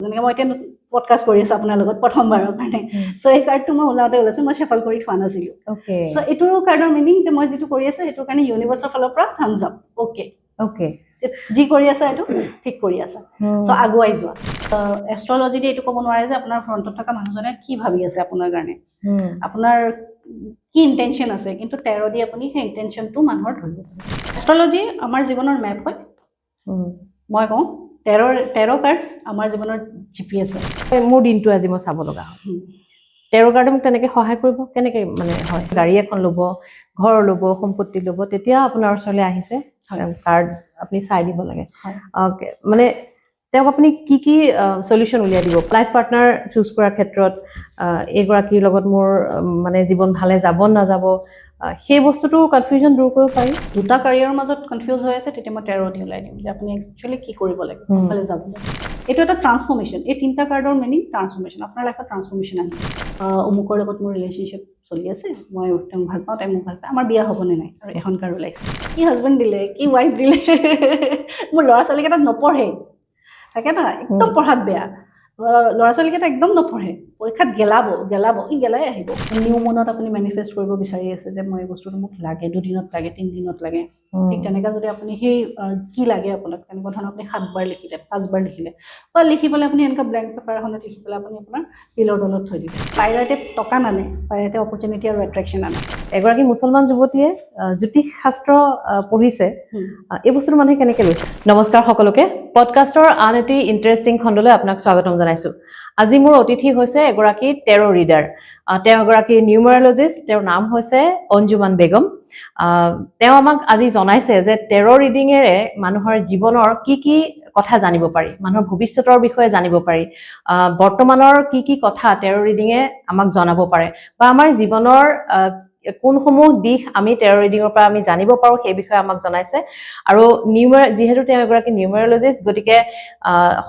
যেনেকৈ মই এতিয়া পডকাষ্ট কৰি আছোঁ আপোনাৰ লগত প্ৰথমবাৰৰ কাৰণে চ' এই কাৰ্ডটো মই ওলাইছোঁ মই শ্বেফল কৰি থোৱা নাছিলোঁ চ' এইটোৰ কাৰ্ডৰ মিনিং যে মই যিটো কৰি আছোঁ সেইটোৰ কাৰণে ইউনিভাৰ্ছৰ ফালৰ পৰা থামছ আপ অ'কে যি কৰি আছা এইটো ঠিক কৰি আছা চ' আগুৱাই যোৱা এষ্ট্ৰলজিতে এইটো ক'ব নোৱাৰে যে আপোনাৰ ফ্ৰণ্টত থকা মানুহজনে কি ভাবি আছে আপোনাৰ কাৰণে আপোনাৰ কি ইণ্টেনশ্যন আছে কিন্তু টেৰ দি আপুনি সেই ইণ্টেনশ্যনটো মানুহৰ ধৰিব পাৰে এষ্ট্ৰলজি আমাৰ জীৱনৰ মেপ হয় মই কওঁ টেৰ কাৰ্ডছ আমাৰ জীৱনৰ GPS হয় মোৰ দিনটো আজি মই চাব লগা হয় টেৰ কাৰ্ডে মোক তেনেকৈ সহায় কৰিব কেনেকৈ মানে হয় গাড়ী এখন ল'ব ঘৰ ল'ব সম্পত্তি ল'ব তেতিয়া আপোনাৰ ওচৰলৈ আহিছে কাৰ্ড আপুনি চাই দিব লাগে মানে তেওঁক আপুনি কি কি সলিউশন উলিয়াই দিব লাইফ পাৰ্টনাৰ চুজ কৰাৰ ক্ষেত্ৰত এইগৰাকীৰ লগত মোৰ মানে জীৱন ভালে যাব নাযাব সেই বস্তুটো কনফিউজন দূৰ কৰিব পাৰি দুটা কাৰিয়াৰৰ মাজত কনফিউজ হৈ আছে তেতিয়া মই টেৰ দি ওলাই দিম যে আপুনি একচুৱেলি কি কৰিব লাগে কোনফালে যাব লাগে এইটো এটা ট্ৰান্সফৰ্মেশ্যন এই তিনিটা কাৰ্ডৰ মিনিং ট্ৰান্সফৰ্মেশ্যন আপোনাৰ লাইফত ট্ৰান্সফৰ্মেশ্যন আহিব অমুকৰ লগত মোৰ ৰিলেশ্যনশ্বিপ চলি আছে মই তেওঁক ভাল পাওঁ তাই মোক ভাল পায় আমাৰ বিয়া হ'বনে নাই আৰু এখন কাৰ্ড ওলাইছে কি হাজবেণ্ড দিলে কি ৱাইফ দিলে মোৰ ল'ৰা ছোৱালীকেইটাত নপঢ়ে তাকে না একদম পঢ়াত বেয়া ল'ৰা ছোৱালীকেইটা একদম নপঢ়ে পৰীক্ষাত গেলাব ই গেলাই আহিব নিউ মুনত আপুনি মেনিফেষ্ট কৰিব বিচাৰি আছে যে মই এই বস্তুটো মোক লাগে 2 দিনত লাগে 3 দিনত লাগে ঠিক তেনেকৈ যদি আপুনি সেই কি লাগে আপোনাক তেনেকুৱা ধৰণৰ আপুনি 7 বাৰ লিখিলে 5 বাৰ লিখিলে বা লিখি পেলাই আপুনি এনেকুৱা ব্লেংক পেপাৰ এখনত লিখি পেলাই আপুনি আপোনাৰ পিলৰ তলত থৈ দিব পাইৰাইটে টকা নানে পাইৰাইটে অপৰচুনিটি আৰু এট্ৰেকশ্যন আনে এগৰাকী মুছলমান যুৱতীয়ে জ্যোতিষ শাস্ত্ৰ পঢ়িছে এই বস্তুটো মানুহে কেনেকৈ লৈছে নমস্কাৰ সকলোকে পডকাষ্টৰ আন এটি ইণ্টাৰেষ্টিং খণ্ডলৈ আপোনাক স্বাগতম জনাইছোঁ আজি মোৰ অতিথি হৈছে এগৰাকী টেৰ ৰিডাৰ তেওঁ এগৰাকী নিউমাৰলজিষ্ট তেওঁৰ নাম হৈছে অঞ্জুমান বেগম তেওঁ আমাক আজি জনাইছে যে টেৰ ৰিডিঙেৰে মানুহৰ জীৱনৰ কি কি কথা জানিব পাৰি মানুহৰ ভৱিষ্যতৰ বিষয়ে জানিব পাৰি বৰ্তমানৰ কি কি কথা টেৰ ৰিডিঙে আমাক জনাব পাৰে বা আমাৰ জীৱনৰ কোনসমূহ দিশ আমি টেৰ ৰিডিঙৰ পৰা আমি জানিব পাৰোঁ সেই বিষয়ে আমাক জনাইছে আৰু যিহেতু তেওঁ এগৰাকী নিউমাৰলজিষ্ট গতিকে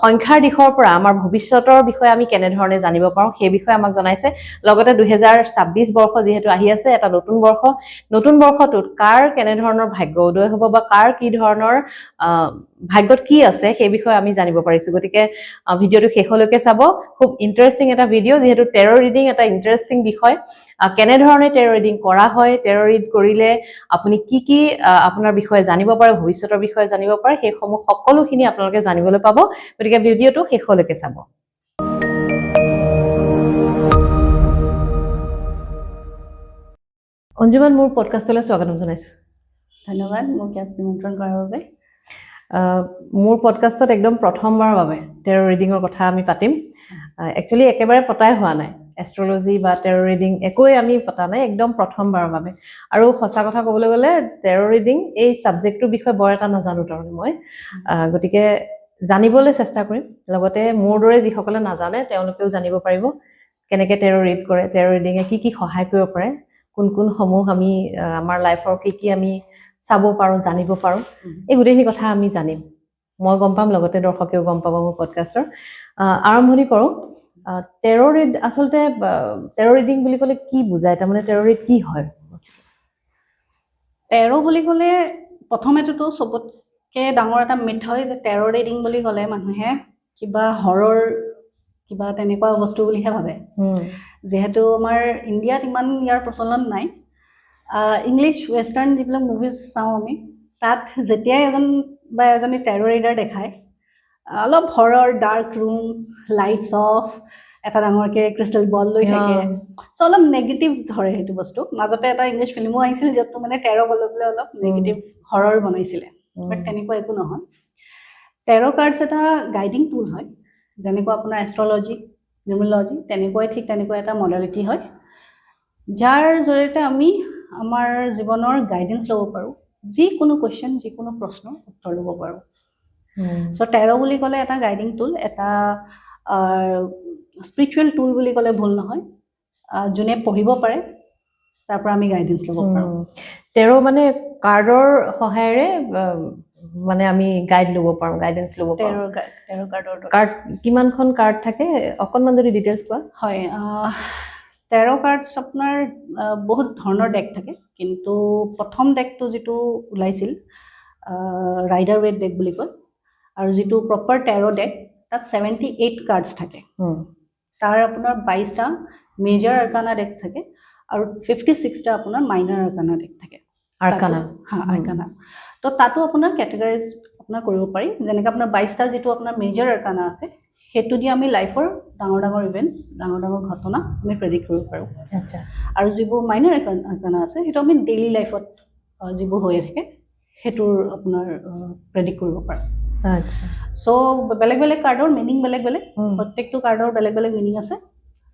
সংখ্যাৰ দিশৰ পৰা আমাৰ ভৱিষ্যতৰ বিষয়ে আমি কেনেধৰণে জানিব পাৰোঁ সেই বিষয়ে আমাক জনাইছে লগতে 2026 বৰ্ষ যিহেতু আহি আছে এটা নতুন বৰ্ষটোত কাৰ কেনেধৰণৰ ভাগ্য উদয় হ'ব বা কাৰ কি ধৰণৰ ভাগ্যত কি আছে সেই বিষয়ে আমি জানিব পাৰিছোঁ গতিকে ভিডিঅ'টো শেষলৈকে চাব খুব ইণ্টাৰেষ্টিং এটা ভিডিঅ' যিহেতু টেৰ ৰিডিং এটা ইণ্টাৰেষ্টিং বিষয় কেনেধৰণে টেৰ ৰিডিং কৰা হয় টেৰ ৰিড কৰিলে আপুনি কি কি আপোনাৰ বিষয়ে জানিব পাৰে ভৱিষ্যতৰ বিষয়ে জানিব পাৰে সেইসমূহ সকলোখিনি আপোনালোকে জানিবলৈ পাব গতিকে ভিডিঅ'টো শেষলৈকে চাব অঞ্জুমান মোৰ পডকাষ্টলৈ স্বাগতম জনাইছোঁ ধন্যবাদ মোক ইয়াত নিমন্ত্ৰণ কৰাৰ বাবে মোৰ পডকাষ্টত একদম প্ৰথমবাৰৰ বাবে টেৰ ৰিডিঙৰ কথা আমি পাতিম একচুৱেলি একেবাৰে পতাই হোৱা নাই এষ্ট্ৰলজি বা টেৰ ৰিডিং একোৱেই আমি পতা নাই একদম প্ৰথমবাৰৰ বাবে আৰু সঁচা কথা ক'বলৈ গ'লে টেৰ ৰিডিং এই ছাবজেক্টটোৰ বিষয়ে বৰ এটা নাজানো তাৰমানে মই গতিকে জানিবলৈ চেষ্টা কৰিম লগতে মোৰ দৰে যিসকলে নাজানে তেওঁলোকেও জানিব পাৰিব কেনেকৈ টেৰ ৰিড কৰে টেৰ ৰিডিঙে কি কি সহায় কৰিব পাৰে কোন সমূহ আমি আমাৰ লাইফৰ কি আমি চাব পাৰোঁ জানিব পাৰোঁ এই গোটেইখিনি কথা আমি জানিম মই গম পাম লগতে দৰ্শকেও গম পাব মোৰ পডকাষ্টৰ আৰম্ভণি কৰোঁ টেৰ ৰিড আচলতে টেৰ ৰিডিং বুলি ক'লে কি বুজায় তাৰমানে টেৰ ৰিড কি হয় টেৰ বুলি ক'লে প্ৰথমেতো চবতকৈ ডাঙৰ এটা মিথ হয় যে টেৰ ৰিডিং বুলি ক'লে মানুহে কিবা হৰৰ কিবা তেনেকুৱা বস্তু বুলিহে ভাবে যিহেতু আমাৰ ইণ্ডিয়াত ইমান ইয়াৰ প্ৰচলন নাই ইংলিছ ৱেষ্টাৰ্ণ যিবিলাক মুভিজ চাওঁ আমি তাত যেতিয়াই এজন বা এজনী টেৰ ৰিডাৰ দেখায় অলপ হৰৰ ডাৰ্ক ৰুম লাইটছ অফ এটা ডাঙৰকৈ ক্ৰিষ্টেল বল লৈ থাকে চ' অলপ নেগেটিভ ধৰে সেইটো বস্তু মাজতে এটা ইংলিছ ফিল্মো আহিছিল য'ত মানে টেৰ লৈ পেলাই অলপ নেগেটিভ হৰৰ বনাইছিলে বাট তেনেকুৱা একো নহয় টেৰ কাৰ্ডছ এটা গাইডিং টুল হয় যেনেকুৱা আপোনাৰ এষ্ট্ৰলজি নিউমেৰলজি ঠিক তেনেকুৱা এটা মডেলিটি হয় যাৰ জৰিয়তে আমি আমাৰ জীৱনৰ গাইডেন্স ল'ব পাৰোঁ যিকোনো কুৱেশ্যন যিকোনো প্ৰশ্নৰ উত্তৰ ল'ব পাৰোঁ চ' টেৰ বুলি ক'লে এটা গাইডিং টুল এটা স্পিৰিচুৱেল টুল বুলি ক'লে ভুল নহয় যোনে পঢ়িব পাৰে তাৰ পৰা আমি গাইডেন্স ল'ব পাৰোঁ টেৰ মানে কাৰ্ডৰ সহায়েৰে মানে আমি গাইডেন্স ল'ব পাৰোঁ টেৰ কাৰ্ড কিমানখন কাৰ্ড থাকে অকণমান যদি ডিটেইলছ কোৱা হয় টেৰ কাৰ্ডছ আপোনাৰ বহুত ধৰণৰ ডেক থাকে কিন্তু প্ৰথম ডেকটো যিটো ওলাইছিল ৰাইডাৰ ৱেট ডেক বুলি কয় আৰু যিটো প্ৰপাৰ টেৰ ডেক তাত 78 কাৰ্ডছ থাকে তাৰ আপোনাৰ 22টা মেজৰ আৰ্কানা ডেক থাকে আৰু 56টা আপোনাৰ মাইনৰ আৰ্কানা ডেক থাকে আৰ্কানা আৰ্কানা তো তাতো আপোনাৰ কেটেগৰাইজ আপোনাৰ কৰিব পাৰি যেনেকৈ আপোনাৰ 22টা যেটো আপোনাৰ মেজৰ আৰ্কানা আছে হেতু দি আমি লাইফৰ ডাঙৰ ইভেন্টস ডাঙৰ ঘটনা আমি প্ৰেডিক্ট কৰিব পাৰো আচ্ছা আৰু যিবোৰ মাইনৰ আৰ্কানা আছে হেতু আমি ডেইলি লাইফত যিবোৰ হৈ থাকে হেতুৰ আপোনাৰ প্ৰেডিক্ট কৰিব পাৰো আচ্ছা সো বেলেগ কাৰ্ডৰ মিনিং বেলেগ প্ৰত্যেকটো কাৰ্ডৰ বেলেগ মিনিং আছে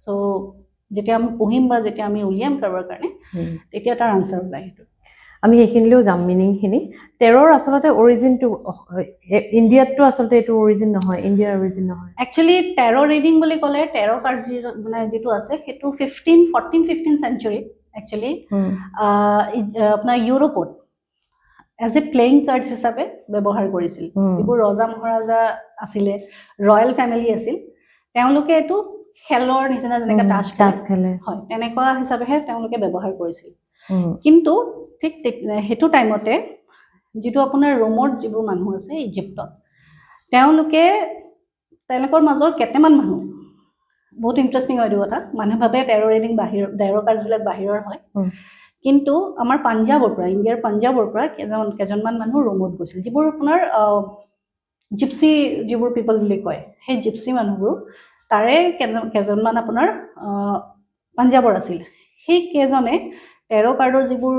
সো যেতিয়া আমি পঢ়িম বা যেতিয়া আমি উলিয়াম কাৰোবাৰ কাৰণে তেতিয়া তাৰ আনসাৰ ওলাই হেতু আমি এইখিনিলেও যাম মিনিংখিনি টেৰৰ আচলতে অৰিজিনটো ইণ্ডিয়াতটো আচলতে এইটো অৰিজিন নহয় ইণ্ডিয়াৰ অৰিজিন নহয় একচুয়ালি টেৰো ৰিডিং বুলি ক'লে টেৰো কাৰ্ড মানে যেটো আছে হেতু 15 সেঞ্চুৰী একচুয়ালি আপোনাৰ ইউৰোপত এজ এ প্লেইং কাৰ্ডছ হিচাপে ব্যৱহাৰ কৰিছিল যিবোৰ ৰজা মহাৰাজা আছিলে ৰয়েল ফেমিলি আছিল তেওঁলোকে এটো খেলৰ নিচিনা যেনেকা তাস খেলে হয় তেনেকুৱা হিচাপেহে তেওঁলোকে ব্যৱহাৰ কৰিছিল কিন্তু ঠিক হেতু টাইমতে যেটো আপোনাৰ ৰোমৰ যিবোৰ মানুহ আছে ইজিপ্তত তেওঁলোকৰ মাজৰ কেটেমান মানুহ বহুত ইন্টাৰেষ্টিং হয় এইটো কথা মানুহ ভাবে টেৰো ৰিডিং টেৰো কাৰ্ডছ বিলাক বাহিৰৰ হয় কিন্তু আমাৰ পাঞ্জাবৰ পৰা ইণ্ডিয়াৰ পাঞ্জাবৰ পৰা কেজনমান মানুহ ৰোমত গৈছিল যিবোৰ আপোনাৰ জিপসি যিবোৰ পিপল বুলি কয় সেই জিপসি মানুহবোৰ তাৰে কেজনমান আপোনাৰ পাঞ্জাবৰ আছিল সেই কেজনে টেৰো কাৰ্ডৰ যিবোৰ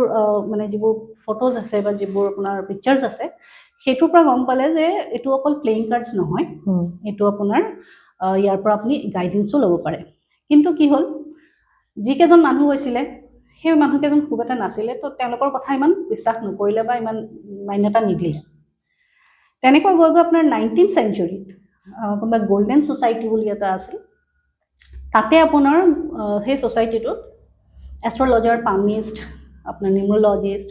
মানে যিবোৰ ফটোজ আছে বা যিবোৰ আপোনাৰ পিকচাৰ্ছ আছে হেতুৰ পৰা গম পালে যে এটো অকল প্লেইং কাৰ্ডছ নহয় এটো আপোনাৰ ইয়াৰ পৰা আপুনি গাইডেন্সও ল'ব পাৰে কিন্তু কি হ'ল যি কেজন মানুহ গৈছিলে সেই মানুহ কেজন খুব এটা নাছিলে তো তেওঁলোকৰ কথা ইমান বিশ্বাস নকৰিলে বা ইমান মান্যতা নিদিলে তেনেকৈ গৈ আপোনাৰ 19th সেঞ্চুৰীত কোনবা গোল্ডেন সোসাইটি বুলি এটা আছিল তাতে আপোনাৰ সেই সোসাইটিটোত এষ্ট্ৰলজাৰ পামিষ্ট আপোনাৰ নিউমৰোলজিষ্ট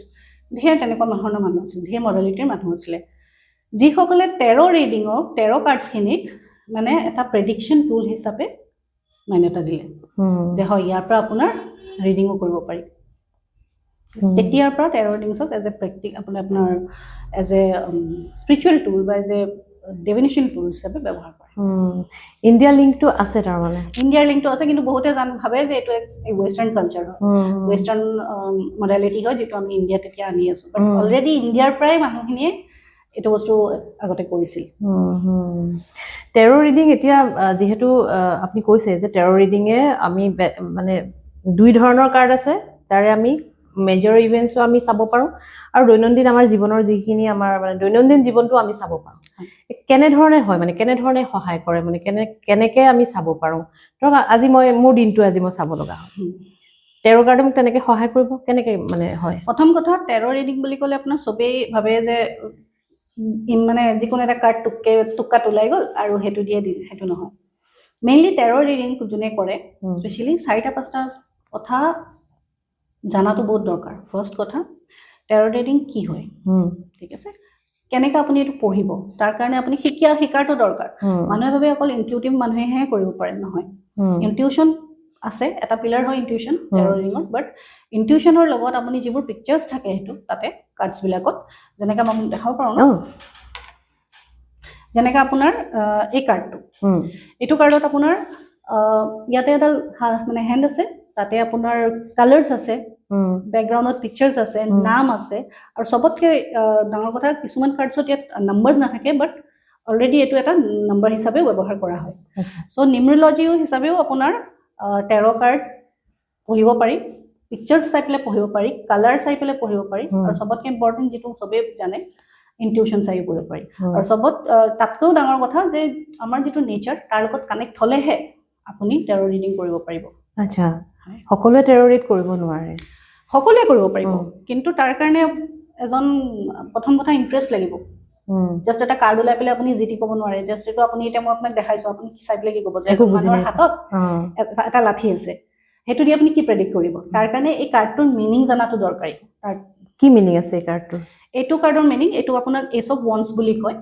ধেৰ তেনেকুৱা ধৰণৰ মানুহ আছিল ধেৰ মডেলিটিৰ মানুহ আছিলে যিসকলে টেৰো ৰিডিঙক টেৰো কাৰ্ডছখিনিক মানে এটা প্ৰেডিকশ্যন টুল হিচাপে মান্যতা দিলে যে হয় ইয়াৰ পৰা আপোনাৰ ৰিডিংও কৰিব পাৰি তেতিয়াৰ পৰা টেৰো ৰিডিংছক এজ এ প্ৰেক্টিক আপোনাৰ এজ এ স্পিৰিচুৱেল টুল বা এজ এ ডিভিনেশ্যন টুল হিচাপে ব্যৱহাৰ কৰে ইণ্ডিয়া লিংকটো আছে তাৰ মানে ইণ্ডিয়াৰ লিংকটো আছে কিন্তু বহুতে ভাবে যে এইটো এক ওয়েষ্টাৰ্ণ কালচাৰ হয় ওয়েষ্টাৰ্ণ মডেলিটি হয় যেটো আমি ইণ্ডিয়াত এতিয়া আনি আছো বাট অলৰেডি ইণ্ডিয়াৰ পৰাই মানুহখিনিয়ে এইটো বস্তু আগতে কৰিছিল টেৰো ৰিডিং এতিয়া যেহেতু আপুনি কৈছে যে টেৰো ৰিডিঙে আমি মানে দুই ধৰণৰ কাৰ্ড আছে যাৰে আমি মেজৰ ইভেন্টসও আমি চাব পাৰো আৰু দৈনন্দিন আমাৰ জীৱনৰ যিখিনি আমাৰ মানে দৈনন্দিন জীৱনটো আমি চাব পাৰো কেনে ধৰণে হয় মানে কেনে ধৰণে সহায় কৰে মানে কেনেকে আমি চাব পাৰো ধৰক আজি মোৰ দিনটো আজি মই চাব লগা হয় টেৰো কাৰ্ডে মোক তেনেকে সহায় কৰিব কেনেকে মানে হয় প্ৰথম কথা টেৰো ৰিডিং বুলি ক'লে আপোনাৰ সবেই ভাবে যে মানে যিকোনো এটা কাৰ্ড টুক্কাত ওলাই গ'ল আৰু হেতু দিয়ে দিল হেতু নহয় মেইনলি টেৰো ৰিডিং যোনে কৰে স্পেশালি 4-5টা কথা জানাটো বহুত দৰকাৰ ফাৰ্স্ট কথা টেৰো ৰিডিং কি হয় ঠিক আছে কেনেকা আপুনি এটো পঢ়িব তাৰ কাৰণে আপুনি শিকাৰটো দৰকাৰ মানুহে ভাবে অকল ইনটিউটিভ মানুহেহে কৰিব পাৰে নহয় ইনটিউশন আছে এটা পিলাৰ হয় ইনটিউশন টেৰো ৰিডিংত বাট ইনটিউশনৰ লগত আপুনি যিবোৰ পিকচাৰ্ছ থাকে হেতু তাতে কাৰ্ডছ বিলাকত যেনেকা মই দেখাব পাৰো ন যেনেকা আপোনাৰ এই কাৰ্ডটো এটো কাৰ্ডত আপোনাৰ ইয়াতে এটা মানে হ্যান্ড আছে তাতে আপোনাৰ কালাৰ্স আছে ব্যাকগ্ৰাউণ্ডত পিকচাৰ্ছ আছে নাম আছে আৰু সবতকে ডাঙৰ কথা কিছুমান কাৰ্ডছত ইয়াত নাম্বাৰছ নাথাকে বাট অলৰেডি এটো এটা নাম্বাৰ হিচাপে ব্যৱহাৰ কৰা হয় সো নিউমৰোলজিও হিচাপেও আপোনাৰ টেৰো কাৰ্ড পঢ়িব পাৰি পিকচাৰ্ছ চাই পেলাই পঢ়িব পাৰি কালাৰ চাই পেলাই পঢ়িব পাৰি আৰু সবতকে ইম্পৰ্টেন্ট যেটো সবে জানে ইনটিউশন চাই পঢ়িব পাৰি আৰু সবত তাতকৈও ডাঙৰ কথা যে আমাৰ যেটো নেচাৰ তাৰ লগত কানেক্ট হলেহে আপুনি টেৰো ৰিডিং কৰিব পাৰিব আচ্ছা সকলোৱে টেৰো ৰিড কৰিব নোৱাৰে সকলোৱে কৰিব পাৰিব কিন্তু তাৰ কাৰণে এজন প্ৰথম কথা ইন্টাৰেষ্ট লাগিব জাস্ট এটা কাৰ্ড উলাই পেলাই আপুনি জিটি ক'ব নোৱাৰে জাস্ট এটো আপুনি এটা মই আপোনাক দেখাইছো আপুনি কি চাই পেলাই কি ক'ব যে মানুহৰ হাতত এটা লাঠি আছে হেতু দি আপুনি কি প্ৰেডিক্ট কৰিব তাৰ কাৰণে এই কাৰ্ডটোৰ মিনিং জানাটো দৰকাৰী তাৰ কি মিনিং আছে এই কাৰ্ডটোৰ এটো কাৰ্ডৰ মিনিং এটো আপোনাৰ এস অফ ওয়ান্স বুলি কয়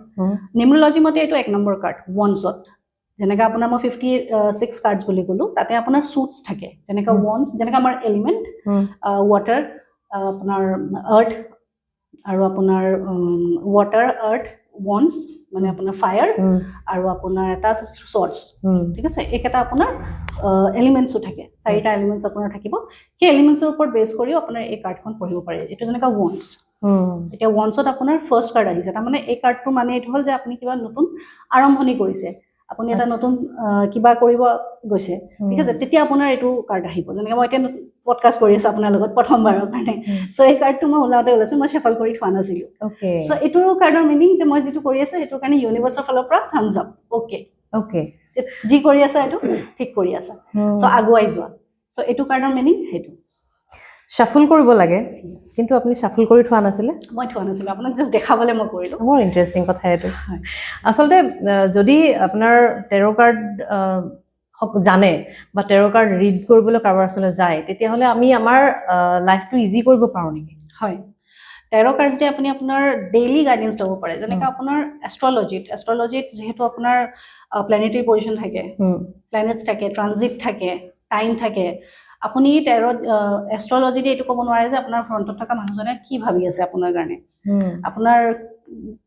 নিউমৰোলজি মতে এটো 1 নম্বৰ কাৰ্ড ওয়ান্সত যেনেকা আপোনাৰ মই 56 কাৰ্ডছ বুলি কলো তাতে আপোনাৰ সুটস থাকে যেনেকা ওয়ান্স যেনেকা আমাৰ এলিমেন্ট ওয়াটাৰ আপোনাৰ আৰ্থ আৰু আপোনাৰ ওয়াটাৰ আৰ্থ ওয়ান্স মানে আপোনাৰ ফায়াৰ আৰু আপোনাৰ এটা আছে স্বৰ্ডছ ঠিক আছে এইকেইটা আপোনাৰ এলিমেণ্টছো থাকে 4টা এলিমেণ্টছ আপোনাৰ থাকিব সেই এলিমেণ্টছৰ ওপৰত বেছ কৰি আপোনাৰ এই কাৰ্ডখন পঢ়িব পাৰে এইটো যেনেকা ওয়ান্স এতিয়া ওয়ান্সত আপোনাৰ ফাৰ্ষ্ট কাৰ্ড আহিছে তাৰমানে এই কাৰ্ডটো মানে এইটো হ'ল যে আপুনি কিবা নতুন আৰম্ভণি কৰিছে আপুনি এটা নতুন কিবা কৰিব গৈছে ঠিক আছে তেতিয়া আপোনাৰ এইটো কাৰ্ড আহিব যেনেকৈ মই এতিয়া পডকাষ্ট কৰি আছোঁ আপোনাৰ লগত প্ৰথমবাৰৰ কাৰণে চ' এই কাৰ্ডটো মই ওলাইছোঁ মই শেফল কৰি থোৱা নাছিলোঁ চ' এইটোৰ কাৰ্ডৰ মিনিং যে মই যিটো কৰি আছোঁ সেইটোৰ কাৰণে ইউনিভাৰ্ছৰ ফালৰ পৰা থামছ আপ অ'কে যি কৰি আছা এইটো ঠিক কৰি আছা চ' আগুৱাই যোৱা চ' এইটো কাৰ্ডৰ মিনিং সেইটো শাফল কৰিব লাগে কিন্তু আপুনি শাফল কৰি থোৱা নাছিলে মই থোৱা নাছিলোঁ আপোনাক জাষ্ট দেখাবলৈ মই কৰিলোঁ বৰ ইণ্টাৰেষ্টিং কথা এইটো আচলতে যদি আপোনাৰ টেৰ' কাৰ্ড জানে বা টেৰ' কাৰ্ড ৰিড কৰিবলৈ কাৰোবাৰ ওচৰলৈ যায় তেতিয়াহ'লে আমি আমাৰ লাইফটো ইজি কৰিব পাৰোঁ নেকি হয় টেৰ' কাৰ্ডছ দিয়ে আপুনি আপোনাৰ ডেইলি গাইডেঞ্চ ল'ব পাৰে যেনেকৈ আপোনাৰ এষ্ট্ৰলজিত যিহেতু আপোনাৰ প্লেনেটাৰী পজিশ্যন থাকে প্লেনেটছ থাকে ট্ৰানজিট থাকে টাইম থাকে আপুনি এষ্ট্ৰলজিতে এইটো ক'ব নোৱাৰে যে আপোনাৰ ফ্ৰণ্টত থকা মানুহজনে কি ভাবি আছে আপোনাৰ কাৰণে আপোনাৰ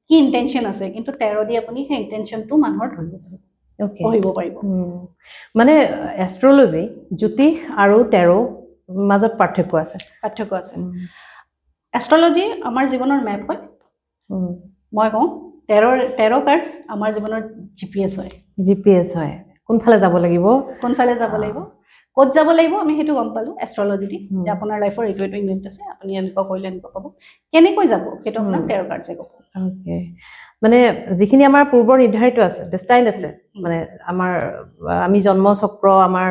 কি ইণ্টেনশ্যন আছে কিন্তু টেৰ' দি আপুনি সেই ইণ্টেনশ্যনটো মানুহৰ ধৰিব পাৰিব পঢ়িব পাৰিব মানে এষ্ট্ৰলজি জ্যোতিষ আৰু টেৰ' মাজত পাৰ্থক্য আছে এষ্ট্ৰলজি আমাৰ জীৱনৰ মেপ হয় মই কওঁ টেৰ' কাৰ্ডছ আমাৰ জীৱনৰ জিপিএছ হয় কোনফালে যাব লাগিব ক'ত যাব লাগিব আমি সেইটো গম পালোঁ এষ্ট্ৰলজি দি যে আপোনাৰ লাইফৰ এইটো ইভেণ্ট আছে আপুনি এনেকুৱা কৰিলে এনেকুৱা পাব কেনেকৈ যাব সেইটো আপোনাক টেৰ' কাৰ্ডছে ক'ব অ'কে মানে যিখিনি আমাৰ পূৰ্বৰ নিৰ্ধাৰিত আছে ডেষ্টাইন আছে মানে আমি জন্ম চক্ৰ আমাৰ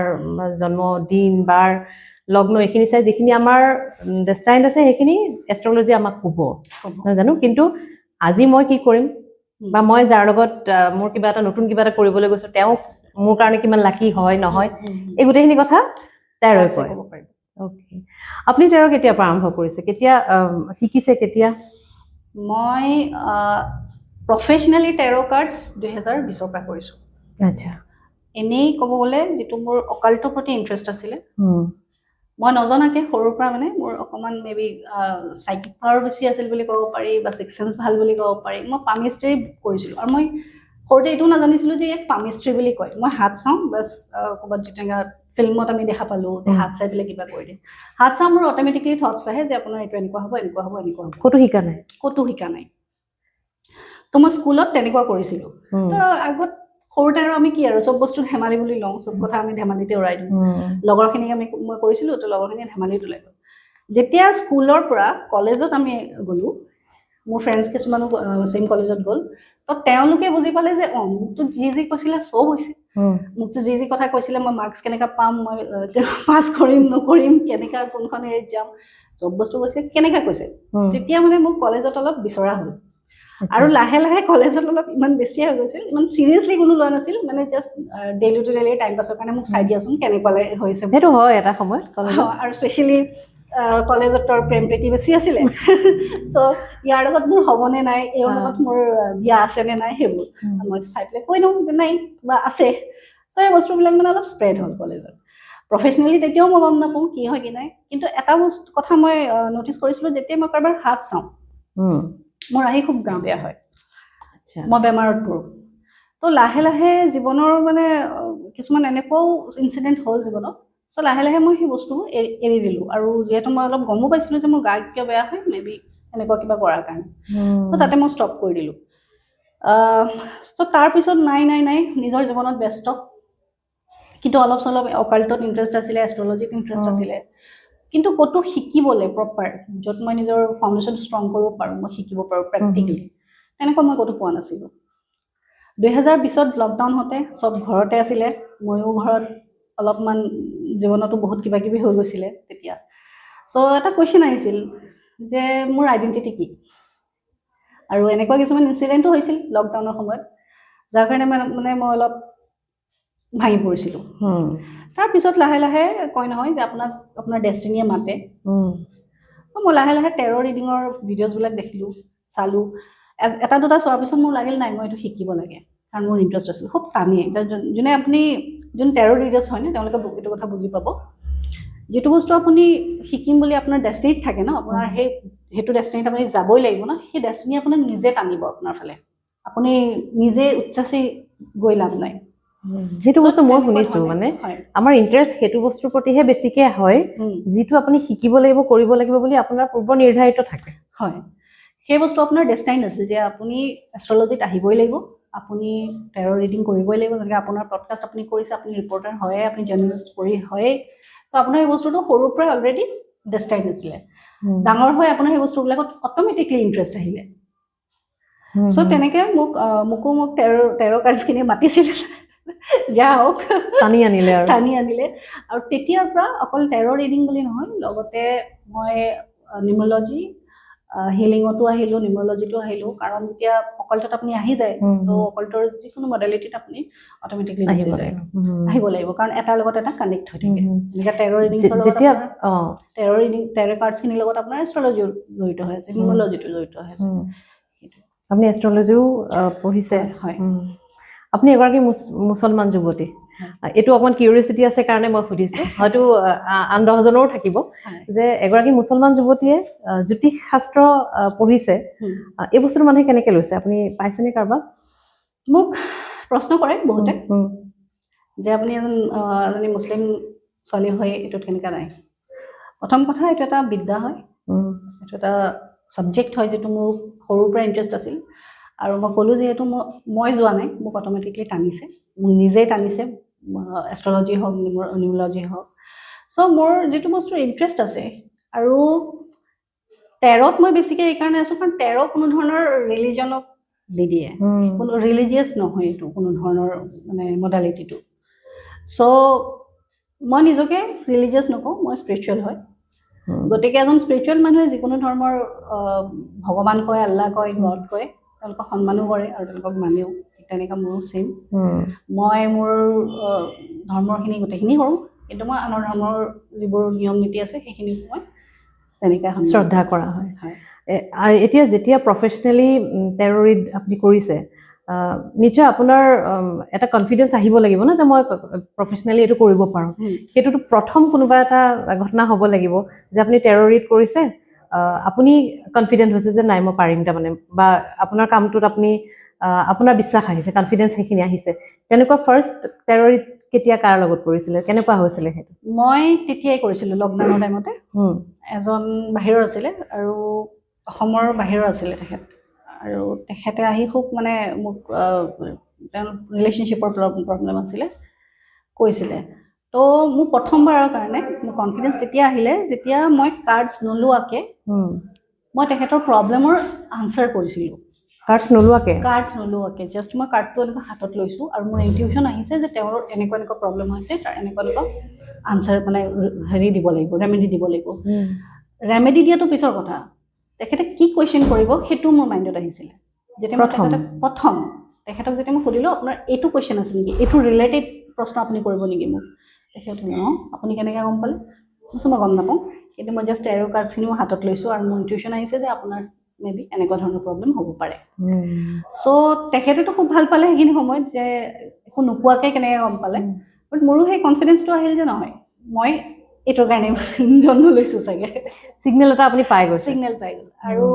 জন্ম দিন বাৰ লগ্ন এইখিনি চাই যিখিনি আমাৰ ডেষ্টাইন আছে সেইখিনি এষ্ট্ৰলজি আমাক ক'ব নাজানো কিন্তু আজি মই কি কৰিম বা মই যাৰ লগত মোৰ কিবা এটা নতুন কিবা এটা কৰিবলৈ গৈছোঁ তেওঁ মোৰ কাৰণে কিমান লাকি হয় নহয় এই গোটেইখিনি কথা টেৰ'ই কয় অ'কে আপুনি টেৰ' কেতিয়াৰ পৰা আৰম্ভ কৰিছে কেতিয়া শিকিছে কেতিয়া মই প্ৰফেচনেলি টেৰ' কাৰ্ডছ 2020ৰ পৰা কৰিছোঁ আচ্ছা এনেই ক'ব গ'লে যিটো মোৰ অকাল্টৰ প্ৰতি ইণ্টাৰেষ্ট আছিলে মই নজনাকৈ সৰুৰ পৰা মানে মোৰ অকণমান মেবি চাইকিক পাৱাৰ বেছি আছিল বুলি ক'ব পাৰি বা ছিক্স চেন্স ভাল বুলি ক'ব পাৰি মই পামিষ্ট্ৰি কৰিছিলোঁ আৰু মই সৰুতে এইটো নাজানিছিলোঁ যে ইয়াক পামিষ্ট্ৰি বুলি কয় মই হাত চাওঁ বাছ ক'ৰবাত যেতিয়া ফিল্মত আমি দেখা পালোঁ যে হাত চাই পেলাই কিবা কৰি দিয়ে হাত চাওঁ মোৰ অট'মেটিকেলি থটছ আহে যে আপোনাৰ এইটো এনেকুৱা হ'ব ক'তো শিকা নাই তো মই স্কুলত তেনেকুৱা কৰিছিলোঁ তো আগত সৰুতে আৰু আমি কি আৰু চব বস্তু ধেমালি বুলি লওঁ চব কথা আমি ধেমালিতে উৰাই দিওঁ লগৰখিনিক মই কৰিছিলোঁ তো লগৰখিনিয়ে ধেমালিত ওলাই গ'ল যেতিয়া স্কুলৰ পৰা কলেজত আমি গ'লোঁ মোৰ ফ্ৰেণ্ডছ কিছুমানো ছেইম কলেজত গ'ল তো তেওঁলোকে বুজি পালে যে মোকতো যি কৈছিলে চব হৈছে মোকতো যি কথা কৈছিলে মই মাৰ্কছ কেনেকৈ পাম মই পাছ কৰিম নকৰিম কেনেকৈ কোনখন এৰিত যাম চব বস্তু কৈছে কেনেকৈ কৈছে তেতিয়া মানে মোক কলেজত অলপ বিচৰা হ'ল আৰু লাহে লাহে কলেজত অলপ ইমান বেছিয়ে হৈ গৈছিল ইমান চিৰিয়াছলি কোনো লোৱা নাছিল মানে just daily to daily time পাছৰ কাৰণে মোক চাই দিয়াচোন কেনেকুৱা হৈছে সেইটো হয় এটা সময়ত আৰু স্পেচিয়েলি কলেজত প্ৰেম প্ৰীতি বেছি আছিলে চ' ইয়াৰ লগত মোৰ হ'বনে নাই এইৰ লগত মোৰ বিয়া আছেনে নাই সেইবোৰ মই চাই পেলাই কৈ দিওঁ যে নাই বা আছে চ' এই বস্তুবিলাক মানে অলপ স্প্ৰেড হ'ল কলেজত প্ৰফেচনেলি তেতিয়াও মই গম নাপাওঁ কি হয় কি নাই কিন্তু এটা কথা মই ন'টিচ কৰিছিলোঁ যেতিয়া মই কাৰোবাৰ হাত চাওঁ মোৰ আহি খুব গা বেয়া হয় মই বেমাৰত পৰোঁ তো লাহে লাহে জীৱনৰ মানে কিছুমান এনেকুৱাও ইনচিডেণ্ট হ'ল জীৱনত চ' লাহে লাহে মই সেই বস্তুবোৰ এৰি দিলোঁ আৰু যিহেতু মই অলপ গমো পাইছিলোঁ যে মোৰ গা কিয় বেয়া হয় মেবি এনেকুৱা কিবা কৰাৰ কাৰণে চ' তাতে মই ষ্টপ কৰি দিলোঁ চ' তাৰপিছত নাই নিজৰ জীৱনত ব্যস্ত কিন্তু অলপ চলপ অকাল্টত ইণ্টাৰেষ্ট আছিলে এষ্ট্ৰলজিত ইণ্টাৰেষ্ট আছিলে কিন্তু ক'তো শিকিবলৈ প্ৰপাৰ য'ত মই নিজৰ ফাউণ্ডেশ্যন ষ্ট্ৰং কৰিব পাৰোঁ মই শিকিব পাৰোঁ প্ৰেক্টিকেলি তেনেকুৱা মই ক'তো পোৱা নাছিলোঁ 2020ত লকডাউন হওঁতে চব ঘৰতে আছিলে ময়ো ঘৰত অলপমান জীৱনতো বহুত কিবা কিবি হৈ গৈছিলে তেতিয়া চ' এটা কুৱেশ্যন আহিছিল যে মোৰ আইডেণ্টিটি কি আৰু এনেকুৱা কিছুমান ইনচিডেণ্টো হৈছিল লকডাউনৰ সময়ত যাৰ কাৰণে মানে মই অলপ ভাঙি পৰিছিলোঁ তাৰপিছত লাহে লাহে কয় নহয় যে আপোনাক আপোনাৰ ডেষ্টিনিয়ে মাতে মই লাহে লাহে টেৰ' ৰিডিঙৰ ভিডিঅ'জবিলাক দেখিলোঁ চালোঁ এটা দুটা চোৱাৰ পিছত মোৰ লাগিল নাই মই এইটো শিকিব লাগে কাৰণ মোৰ ইণ্টাৰেষ্ট আছিল খুব টানেই যোন টেৰ' ৰিডাৰ্ছ হয় ন তেওঁলোকে এইটো কথা বুজি পাব যিটো বস্তু আপুনি শিকিম বুলি আপোনাৰ ডেষ্টিনিত থাকে ন আপোনাৰ সেইটো ডেষ্টিনিত আপুনি যাবই লাগিব ন সেই ডেষ্টিনি আপোনাক নিজে টানিব আপোনাৰ ফালে আপুনি নিজে উচ্চাসী গৈ লাভ নাই সেইটো বস্তু মই শুনিছো মানে আমাৰ ইন্টাৰেষ্ট সেইটো বস্তুৰ প্ৰতিহে বেছিকে হয় যিটো আপুনি শিকিব লাগিব কৰিব লাগিব বুলি আপোনাৰ পূৰ্ব নিৰ্ধাৰিত থাকে হয় সেই বস্তু আপোনাৰ ডেষ্টাইন আছে যে আপুনি এষ্ট্ৰলজিত আহিবই লাগিব আপুনি টেৰ ৰিডিং কৰিবই লাগিব যেনেকৈ আপোনাৰ পডকাষ্ট আপুনি কৰিছে আপুনি ৰিপৰ্টাৰ হয় আপুনি জাৰ্নেলিষ্ট কৰি হয় চ' আপোনাৰ এই বস্তুটো সৰুৰ পৰাই অলৰেডি ডেষ্টাইন আছিলে ডাঙৰ হৈ আপোনাৰ সেই বস্তুবিলাকত অট'মেটিকলি ইণ্টাৰেষ্ট আহিলে চ' তেনেকৈ মোকো টেৰ কাৰ্ডছখিনি মাতিছিলে যা হওক টানি আনিলে আৰু তেতিয়াৰ পৰা অকল টেৰ ৰিডিং বুলি নহয় লগতে মই নিউমলজি হিলিঙতো আহিলোঁ নিউমলজিটো আহিলোঁ কাৰণ যেতিয়া অকলটোত আপুনি আহি যায় তো অকলটোৰ যিকোনো মডেলিটিত আপুনি অট'মেটিকলি আহিব লাগিব কাৰণ এটাৰ লগত এটা কানেক্ট হৈ থাকে এনেকৈ টেৰ ৰিডিংছৰ লগত টেৰ কাৰ্ডছখিনিৰ লগত আপোনাৰ এষ্ট্ৰলজিও জড়িত হৈ আছে নিউমলজিটো জড়িত হৈ আছে আপুনি এষ্ট্ৰলজিও পঢ়িছে হয় আপুনি এগৰাকী মুছলমান যুৱতী এইটো অকণমান কিউৰিয়চিটি আছে কাৰণে মই সুধিছোঁ হয়তো আন 10জনৰো থাকিব যে এগৰাকী মুছলমান যুৱতীয়ে জ্যোতিষ শাস্ত্ৰ পঢ়িছে এই বস্তুটো মানুহে কেনেকৈ লৈছে আপুনি পাইছেনে কাৰোবাক মোক প্ৰশ্ন কৰে বহুতে যে আপুনি এজনী মুছলিম ছোৱালী হৈ এইটোত কেনেকুৱা নাই প্ৰথম কথা এইটো এটা বিদ্যা হয় এইটো এটা ছাবজেক্ট হয় যিটো মোৰ সৰুৰ পৰা ইণ্টাৰেষ্ট আছিল আৰু মই ক'লোঁ যিহেতু মই যোৱা নাই মোক অট'মেটিকলি টানিছে মোক নিজেই টানিছে এষ্ট্ৰলজি হওক নিউমলজি হওক চ' মোৰ যিটো বস্তুৰ ইণ্টাৰেষ্ট আছে আৰু টেৰত মই বেছিকৈ এইকাৰণে আছোঁ কাৰণ টেৰ কোনো ধৰণৰ ৰিলিজনক নিদিয়ে কোনো ৰিলিজিয়াছ নহয় এইটো কোনো ধৰণৰ মানে মডালিটিটো চ' মই নিজকে ৰিলিজিয়াছ নকওঁ মই স্পিৰিচুৱেল হয় গতিকে এজন স্পিৰিচুৱেল মানুহে যিকোনো ধৰ্মৰ ভগৱান কয় আল্লাহ কয় গড কয় তেওঁলোকক সন্মানো কৰে আৰু তেওঁলোকক মানেও তেনেকুৱা মোৰো ছেইম মই মোৰ ধৰ্মৰখিনি গোটেইখিনি কৰোঁ কিন্তু মই আনৰ ধৰ্মৰ যিবোৰ নিয়ম নীতি আছে সেইখিনি মই তেনেকৈ শ্ৰদ্ধা কৰা হয় এতিয়া যেতিয়া প্ৰফেচনেলি টেৰ ৰিড আপুনি কৰিছে নিশ্চয় আপোনাৰ এটা কনফিডেঞ্চ আহিব লাগিব ন যে মই প্ৰফেচনেলি এইটো কৰিব পাৰোঁ সেইটোতো প্ৰথম কোনোবা এটা ঘটনা হ'ব লাগিব যে আপুনি টেৰ ৰিড কৰিছে আপুনি কনফিডেণ্ট হৈছে যে নাই মই পাৰিম তাৰমানে বা আপোনাৰ কামটোত আপুনি আপোনাৰ বিশ্বাস আহিছে কনফিডেঞ্চ সেইখিনি আহিছে তেনেকুৱা ফাৰ্ষ্ট টেৰ ৰিড কেতিয়া কাৰ লগত কৰিছিলে কেনেকুৱা হৈছিলে সেইটো মই তেতিয়াই কৰিছিলোঁ লকডাউনৰ টাইমতে এজন বাহিৰৰ আছিলে আৰু অসমৰ বাহিৰৰ আছিলে তেখেত আৰু তেখেতে আহি খুব মানে মোক তেওঁৰ ৰিলেশ্যনশ্বিপৰ প্ৰব্লেম আছিলে কৈছিলে তো মোৰ প্ৰথমবাৰৰ কাৰণে মোৰ কনফিডেঞ্চ তেতিয়া আহিলে যেতিয়া মই কাৰ্ডছ নোলোৱাকৈ মই তেখেতৰ প্ৰব্লেমৰ আনচাৰ কৰিছিলোঁ কাৰ্ডছ নোলোৱাকৈ জাষ্ট মই কাৰ্ডটো এনেকুৱা হাতত লৈছোঁ আৰু মোৰ ইনটিউশ্যন আহিছে যে তেওঁৰ এনেকুৱা প্ৰব্লেম হৈছে তাৰ এনেকুৱা আনচাৰ মানে হেৰি দিব লাগিব ৰেমেডি দিব লাগিব ৰেমেডি দিয়াটো পিছৰ কথা তেখেতে কি কুৱেশ্যন কৰিব সেইটো মোৰ মাইণ্ডত আহিছিলে যেতিয়া মই তেখেতক যেতিয়া মই সুধিলোঁ আপোনাৰ এইটো কুৱেশ্যন আছে নেকি এইটো ৰিলেটেড প্ৰশ্ন আপুনি কৰিব নেকি মোক তেখেতে অঁ আপুনি কেনেকৈ গম পালে মই গম নাপাওঁ কিন্তু মই জাষ্ট টেৰ কাৰ্ডছখিনি মই হাতত লৈছোঁ আৰু মোৰ ইনটিউশ্যন আহিছে যে আপোনাৰ মেবি এনেকুৱা ধৰণৰ প্ৰব্লেম হ'ব পাৰে চ' তেখেতেতো খুব ভাল পালে সেইখিনি সময়ত যে একো নোপোৱাকৈ কেনেকৈ গম পালে বাট মোৰো সেই কনফিডেঞ্চটো আহিল যে নহয় মই এইটোৰ কাৰণে জন্ম লৈছোঁ চাগে ছিগনেল এটা আপুনি পাই গ'ল আৰু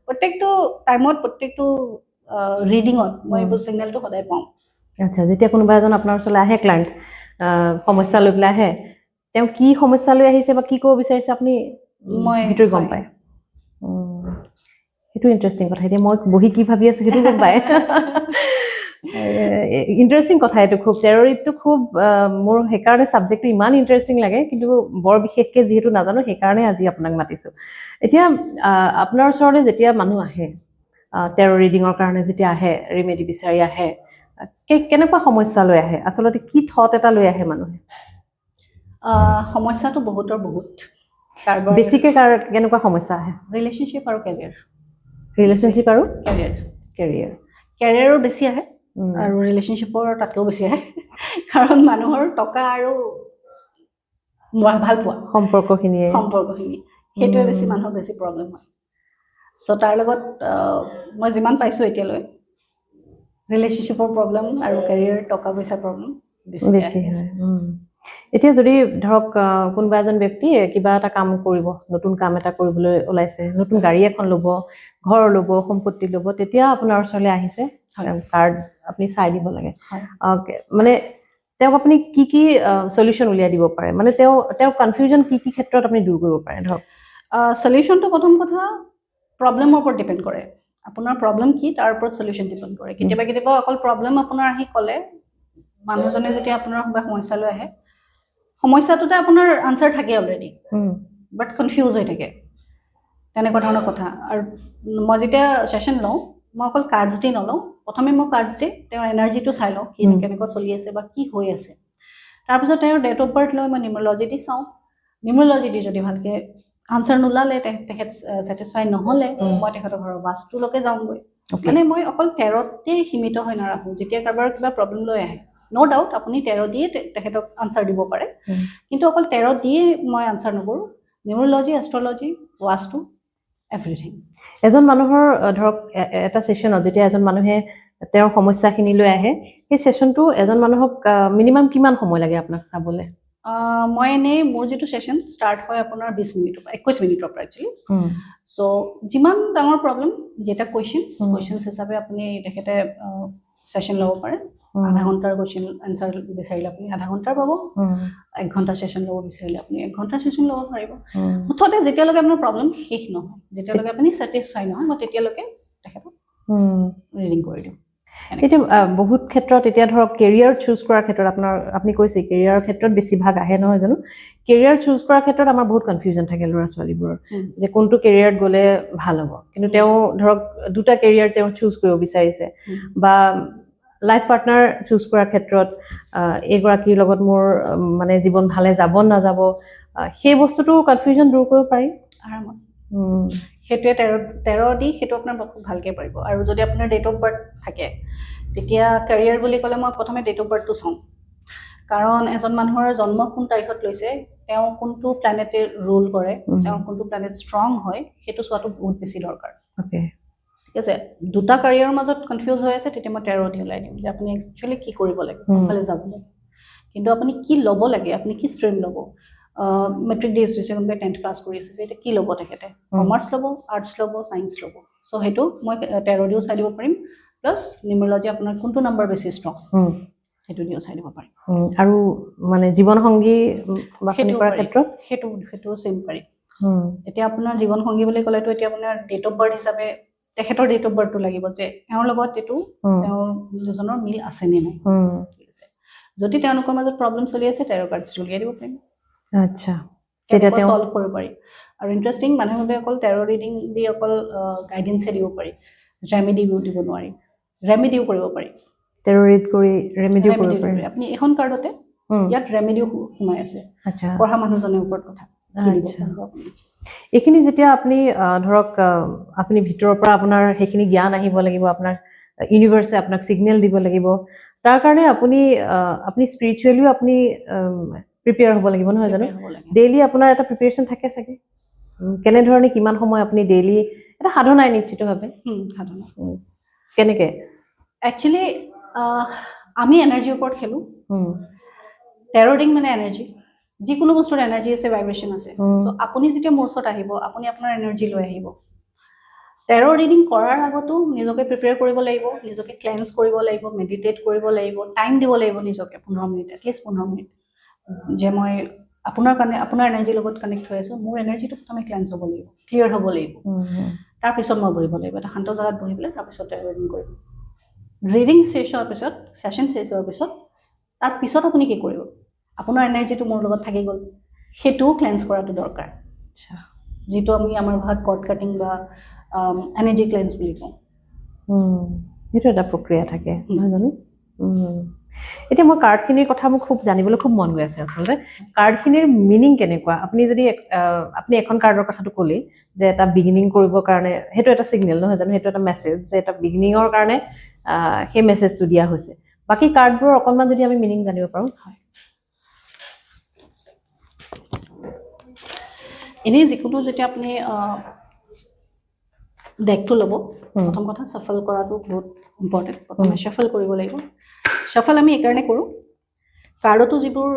প্ৰত্যেকটো টাইমত প্ৰত্যেকটো ৰিডিঙত মই এইবোৰ ছিগনেলটো সদায় পাওঁ আচ্ছা যেতিয়া কোনোবা এজন আপোনাৰ ওচৰলৈ আহে ক্লাইণ্ট সমস্যা লৈ পেলাই আহে তেওঁ কি সমস্যা লৈ আহিছে বা কি ক'ব বিচাৰিছে আপুনি মই ভিতৰি গম পায় সেইটো ইণ্টাৰেষ্টিং কথা এতিয়া মই বহি কি ভাবি আছোঁ সেইটো গম পায় ইণ্টাৰেষ্টিং কথা এইটো খুব টেৰ ৰিডটো খুব মোৰ সেইকাৰণে ছাবজেক্টটো ইমান ইণ্টাৰেষ্টিং লাগে কিন্তু বৰ বিশেষকৈ যিহেতু নাজানো সেইকাৰণে আজি আপোনাক মাতিছোঁ এতিয়া আপোনাৰ ওচৰলৈ যেতিয়া মানুহ আহে টেৰ ৰিডিঙৰ কাৰণে যেতিয়া আহে ৰিমেডি বিচাৰি আহে কেনেকুৱা সমস্যা লৈ আহে আচলতে কি থট এটা লৈ আহে মানুহে সমস্যাটো বহুত বেছিকৈ কেনেকুৱা সমস্যা আহে ৰিলেশ্যনশ্বিপ আৰু কেৰিয়াৰো বেছি আহে আৰু ৰিলেশ্যনশ্বিপৰ তাতকৈও বেছি আহে কাৰণ মানুহৰ টকা আৰু ভাল পোৱা সম্পৰ্কখিনি সেইটোৱে বেছি মানুহৰ বেছি প্ৰব্লেম হয় চ' তাৰ লগত মই যিমান পাইছোঁ এতিয়ালৈ ৰিলেশ্যনশ্বিপৰ প্ৰব্লেম আৰু কেৰিয়াৰ টকা পইচাৰ প্ৰব্লেম বেছি হয় এতিয়া যদি ধৰক কোনোবা এজন ব্যক্তিয়ে কিবা এটা কাম কৰিব নতুন কাম এটা কৰিবলৈ ওলাইছে নতুন গাড়ী এখন ল'ব ঘৰ ল'ব সম্পত্তি ল'ব তেতিয়া আপোনাৰ ওচৰলৈ আহিছে কাৰ্ড আপুনি চাই দিব লাগে হয়। মানে তেওঁক আপুনি কি সলিউশন উলিয়াই দিব পাৰে মানে তেওঁৰ কনফিউজন কি ক্ষেত্ৰত আপুনি দূৰ কৰিব পাৰে ধৰক সলিউশনটো প্ৰথম কথা প্ৰব্লেমৰ ওপৰত ডিপেণ্ড কৰে আপোনাৰ প্ৰব্লেম কি তাৰ ওপৰত সলিউশন ডিপেণ্ড কৰে কেতিয়াবা অকল প্ৰব্লেম আপোনাৰ আহি ক'লে মানুহজনে যেতিয়া আপোনাৰ কিবা সমস্যা লৈ আহে সমস্যাটোতে আপোনাৰ আনসাৰ থাকে অলৰেডি বাট কনফিউজ হৈ থাকে তেনেকুৱা ধৰণৰ কথা আৰু মই যেতিয়া সেশন লওঁ মই অকল কাৰ্ডছ দি নলওঁ প্ৰথমে মই কাৰ্ডছ দি তেওঁৰ এনাৰ্জিটো চাই লওঁ কি কেনেকুৱা চলি আছে বা কি হৈ আছে তাৰপিছত তেওঁৰ ডেট অফ বাৰ্থ লৈ মই নিউমেৰলজি দি চাওঁ নিউমেৰলজি দি যদি ভালকে আনসাৰ নোলালে তেখেত ছেটিছফাই নহ'লে মই তেখেতৰ ঘৰৰ বাস্তুলৈকে যাওঁগৈ মানে মই অকল 13তে সীমিত হৈ নাৰাখোঁ যেতিয়া কাৰোবাৰ কিবা প্ৰব্লেম লৈ আহে ন' ডাউট আপুনি 13 দিয়ে তেখেতক আনসাৰ দিব পাৰে কিন্তু অকল 13 দিয়ে মই আনসাৰ নকৰোঁ নিউমেৰলজি এষ্ট্ৰলজি বাস্তু এভৰিথিং এজন মানুহৰ ধৰক এটা সেশনত যেতিয়া এজন মানুহে তেওঁৰ সমস্যাখিনি লৈ আহে সেই সেশনটো এজন মানুহক মিনিমাম কিমান সময় লাগে আপোনাক চাবলৈ মই এনেই মোৰ যিটো সেশন ষ্টাৰ্ট হয় আপোনাৰ 20 মিনিটৰ পৰা 21 মিনিটৰ পৰা একচুৱেলি চ' যিমান ডাঙৰ প্ৰব্লেম যেটা কুৱেশ্যনছ হিচাপে আপুনি তেখেতে সেশন ল'ব পাৰে আধা ঘণ্টাৰ কুৱেশ্যন এনচাৰ বিচাৰিলে আপুনি আধা ঘণ্টাৰ পাব 1 ঘণ্টা সেশন ল'ব বিচাৰিলে আপুনি 1 ঘণ্টাৰ সেশন ল'ব পাৰিব মুঠতে যেতিয়ালৈকে আপোনাৰ প্ৰব্লেম শেষ নহয় যেতিয়ালৈকে আপুনি ছেটিছফাই নহয় মই তেতিয়ালৈকে তেখেতক ৰিডিং কৰি দিওঁ এতিয়া বহুত ক্ষেত্ৰত এতিয়া ধৰক কেৰিয়াৰ চুজ কৰাৰ ক্ষেত্ৰত আপুনি কৈছে কেৰিয়াৰৰ ক্ষেত্ৰত বেছিভাগ আহে নহয় জানো কেৰিয়াৰ চুজ কৰাৰ ক্ষেত্ৰত আমাৰ বহুত কনফিউজন থাকে ল'ৰা ছোৱালীবোৰৰ যে কোনটো কেৰিয়াৰত গ'লে ভাল হ'ব কিন্তু তেওঁ ধৰক দুটা কেৰিয়াৰ তেওঁ চুজ কৰিব বিচাৰিছে বা লাইফ পাৰ্টনাৰ চুজ কৰাৰ ক্ষেত্ৰত এইগৰাকীৰ লগত মোৰ মানে জীৱন ভালে যাব নাযাব সেই বস্তুটো কনফিউজন দূৰ কৰিব পাৰি আৰামত সেইটোৱে 13 দি সেইটো আপোনাৰ খুব ভালকৈ পাৰিব আৰু যদি আপোনাৰ ডেট অফ বাৰ্থ থাকে তেতিয়া কেৰিয়াৰ বুলি ক'লে মই প্ৰথমে ডেট অফ বাৰ্থটো চাওঁ কাৰণ এজন মানুহৰ জন্ম কোন তাৰিখত লৈছে তেওঁ কোনটো প্লেনেটে ৰুল কৰে তেওঁ কোনটো প্লেনেট ষ্ট্ৰং হয় সেইটো চোৱাটো বহুত বেছি দৰকাৰ ঠিক আছে দুটা কেৰিয়াৰৰ মাজত কনফিউজ হৈ আছে তেতিয়া মই 13 দি ওলাই দিম যে আপুনি একচুৱেলি কি কৰিব লাগে কোনফালে যাব লাগে কিন্তু আপুনি কি ল'ব লাগে আপুনি কি ষ্ট্ৰীম ল'ব মেট্ৰিক দি আছে কোনোবাই 10th ক্লাছ কৰি আছে এতিয়া কি ল'ব তেখেতে কমাৰ্চ ল'ব আৰ্টছ ল'ব ছায়েন্স ল'ব চ' সেইটো মই 13 দিও চাই দিব পাৰিম প্লাছ নিউমেৰলজি আপোনাৰ কোনটো নাম্বাৰ বেছি ষ্ট্ৰং সেইটো দিও চাই দিব পাৰিম আৰু মানে জীৱন সংগী বাছনি কৰাৰ ক্ষেত্ৰত সেইটো চেম পাৰি এতিয়া আপোনাৰ জীৱন সংগী বুলি ক'লেতো এতিয়া আপোনাৰ ডেট অফ বাৰ্থ হিচাপে তেখেতৰ ডেট অফ বাৰ্থটো লাগিব যে এওঁৰ লগত এইটো তেওঁৰ দুজনৰ মিল আছে নে নাই ঠিক আছে যদি তেওঁলোকৰ মাজত প্ৰব্লেম চলি আছে 13 কাৰ্ডছ উলিয়াই দিব পাৰিম আচ্ছা তেতিয়া তেওঁ সলভ কৰিব পাৰি আৰু ইন্টাৰেষ্টিং মানুহে অকল 13 ৰিডিং দি অকল গাইডেন্সে দিব পাৰি ৰেমেডিও দিব নোৱাৰি ৰেমেডিও কৰিব পাৰি 13 ৰিড কৰি ৰেমেডিও কৰিব পাৰি আপুনি এখন কাৰ্ডতে ইয়াত ৰেমেডিও সোমাই আছে আচ্ছা পঢ়া মানুহজনৰ ওপৰত কথা এইখিনি যেতিয়া আপুনি ধৰক আপুনি ভিতৰৰ পৰা আপোনাৰ সেইখিনি জ্ঞান আহিব লাগিব আপোনাৰ ইউনিভাৰ্ছে আপোনাক সিগনেল দিব লাগিব তাৰ কাৰণে আপুনি স্পিৰিচুৱেলিও আপুনি প্ৰিপেয়াৰ হ'ব লাগিব নহয় জানো ডেইলি আপোনাৰ এটা প্ৰিপেয়াৰেশ্যন থাকে চাগে কেনেধৰণে কিমান সময় আপুনি ডেইলি এটা সাধনাই নিশ্চিতভাৱে সাধনা কেনেকৈ একচুৱেলি আমি এনাৰ্জিৰ ওপৰত খেলোঁ 13 ৰিং মানে এনাৰ্জি যিকোনো বস্তুৰ এনাৰ্জি আছে ভাইব্ৰেশ্যন আছে চ' আপুনি যেতিয়া মোৰ ওচৰত আহিব আপুনি আপোনাৰ এনাৰ্জি লৈ আহিব 13 ৰিডিং কৰাৰ আগতো নিজকে প্ৰিপেয়াৰ কৰিব লাগিব নিজকে ক্লেন্স কৰিব লাগিব মেডিটেট কৰিব লাগিব টাইম দিব লাগিব নিজকে 15 মিনিট এটলিষ্ট 15 মিনিট যে মই আপোনাৰ কাৰণে আপোনাৰ এনাৰ্জিৰ লগত কানেক্ট হৈ আছোঁ মোৰ এনাৰ্জিটো প্ৰথমে ক্লেন্স হ'ব লাগিব ক্লিয়াৰ হ'ব লাগিব তাৰপিছত মই বহিব লাগিব এটা শান্ত জাগাত বহি পেলাই তাৰপিছত ৰিডিং কৰিম ৰিডিং শেষ হোৱাৰ পিছত ছেশ্যন শেষ হোৱাৰ পিছত তাৰপিছত আপুনি কি কৰিব আপোনাৰ এনাৰ্জিটো মোৰ লগত থাকি গ'ল সেইটোও ক্লেন্স কৰাটো দৰকাৰ যিটো আমি আমাৰ ভাষাত কৰ্ড কাটিং বা এনাৰ্জি ক্লেন্স বুলি কওঁ সেইটো এটা প্ৰক্ৰিয়া থাকে নহয় জানো এতিয়া মই কাৰ্ডখিনিৰ কথা মোক খুব জানিবলৈ খুব মন গৈ আছে আচলতে কাৰ্ডখিনিৰ মিনিং কেনেকুৱা আপুনি যদি আপুনি এখন কাৰ্ডৰ কথাটো ক'লেই যে এটা বিগিনিং কৰিবৰ কাৰণে সেইটো এটা ছিগনেল নহয় জানো সেইটো এটা মেছেজ যে এটা বিগিনিঙৰ কাৰণে সেই মেছেজটো দিয়া হৈছে বাকী কাৰ্ডবোৰৰ অকণমান যদি আমি মিনিং জানিব পাৰোঁ হয় এনেই যিকোনো যেতিয়া আপুনি ডেকটো ল'ব প্ৰথম কথা ছাফল কৰাটো বহুত ইম্পৰ্টেণ্ট প্ৰথমে ছাফল কৰিব লাগিব ছাফল আমি এইকাৰণে কৰোঁ কাৰ্ডতো যিবোৰ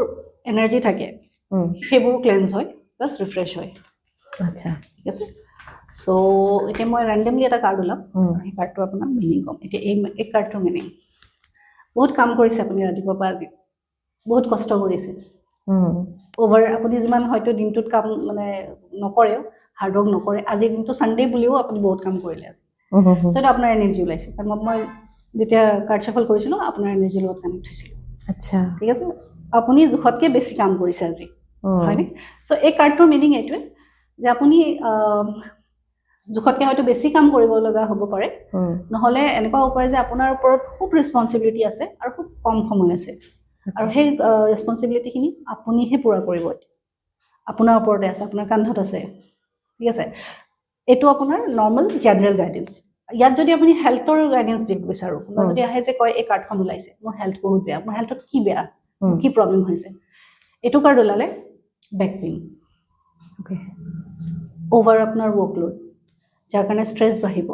এনাৰ্জি থাকে সেইবোৰ ক্লেন্স হয় প্লাছ ৰিফ্ৰেছ হয় আচ্ছা ঠিক আছে সো এতিয়া মই ৰেণ্ডমলি এটা কাৰ্ড ওলাম সেই কাৰ্ডটো আপোনাৰ মিনিং ক'ম এতিয়া এই কাৰ্ডটোৰ মিনিং বহুত কাম কৰিছে আপুনি ৰাতিপুৱাৰ পৰা আজি বহুত কষ্ট কৰিছে অভাৰ আপুনি যিমান হয়তো দিনটোত কাম মানে নকৰেও হাৰ্ড ৱৰ্ক নকৰে আজিৰ দিনটো ছানডে বুলিও আপুনি বহুত কাম কৰিলে আজি চ' এইটো আপোনাৰ এনাৰ্জি ওলাইছে কাৰণ মই যেতিয়া কাৰ্ড চাফল কৰিছিলোঁ আপোনাৰ এনাৰ্জিৰ লগত কানেক্ট হৈছিলোঁ আচ্ছা ঠিক আছে আপুনি জোখতকৈ বেছি কাম কৰিছে আজি হয়নে চ' এই কাৰ্ডটোৰ মিনিং এইটোৱে যে আপুনি জোখতকৈ হয়তো বেছি কাম কৰিব লগা হ'ব পাৰে নহ'লে এনেকুৱা হ'ব পাৰে যে আপোনাৰ ওপৰত খুব ৰেছপনচিবিলিটি আছে আৰু খুব কম সময় আছে আৰু সেই ৰেছপনচিবিলিটিখিনি আপুনিহে পূৰা কৰিব আপোনাৰ ওপৰতে আছে আপোনাৰ কান্ধত আছে ঠিক আছে এইটো আপোনাৰ নৰ্মেল জেনেৰেল গাইডেঞ্চ ইয়াত যদি আপুনি হেল্থৰ গাইডেঞ্চ দিব বিচাৰোঁ কোনোবা যদি আহে যে কয় এই কাৰ্ডখন ওলাইছে মোৰ হেল্থ বহুত বেয়া মোৰ হেল্থত কি বেয়া কি প্ৰব্লেম হৈছে এইটো কাৰ্ড ওলালে বেক পেইন অভাৰ আপোনাৰ ৱৰ্কলোড যাৰ কাৰণে ষ্ট্ৰেছ বাঢ়িব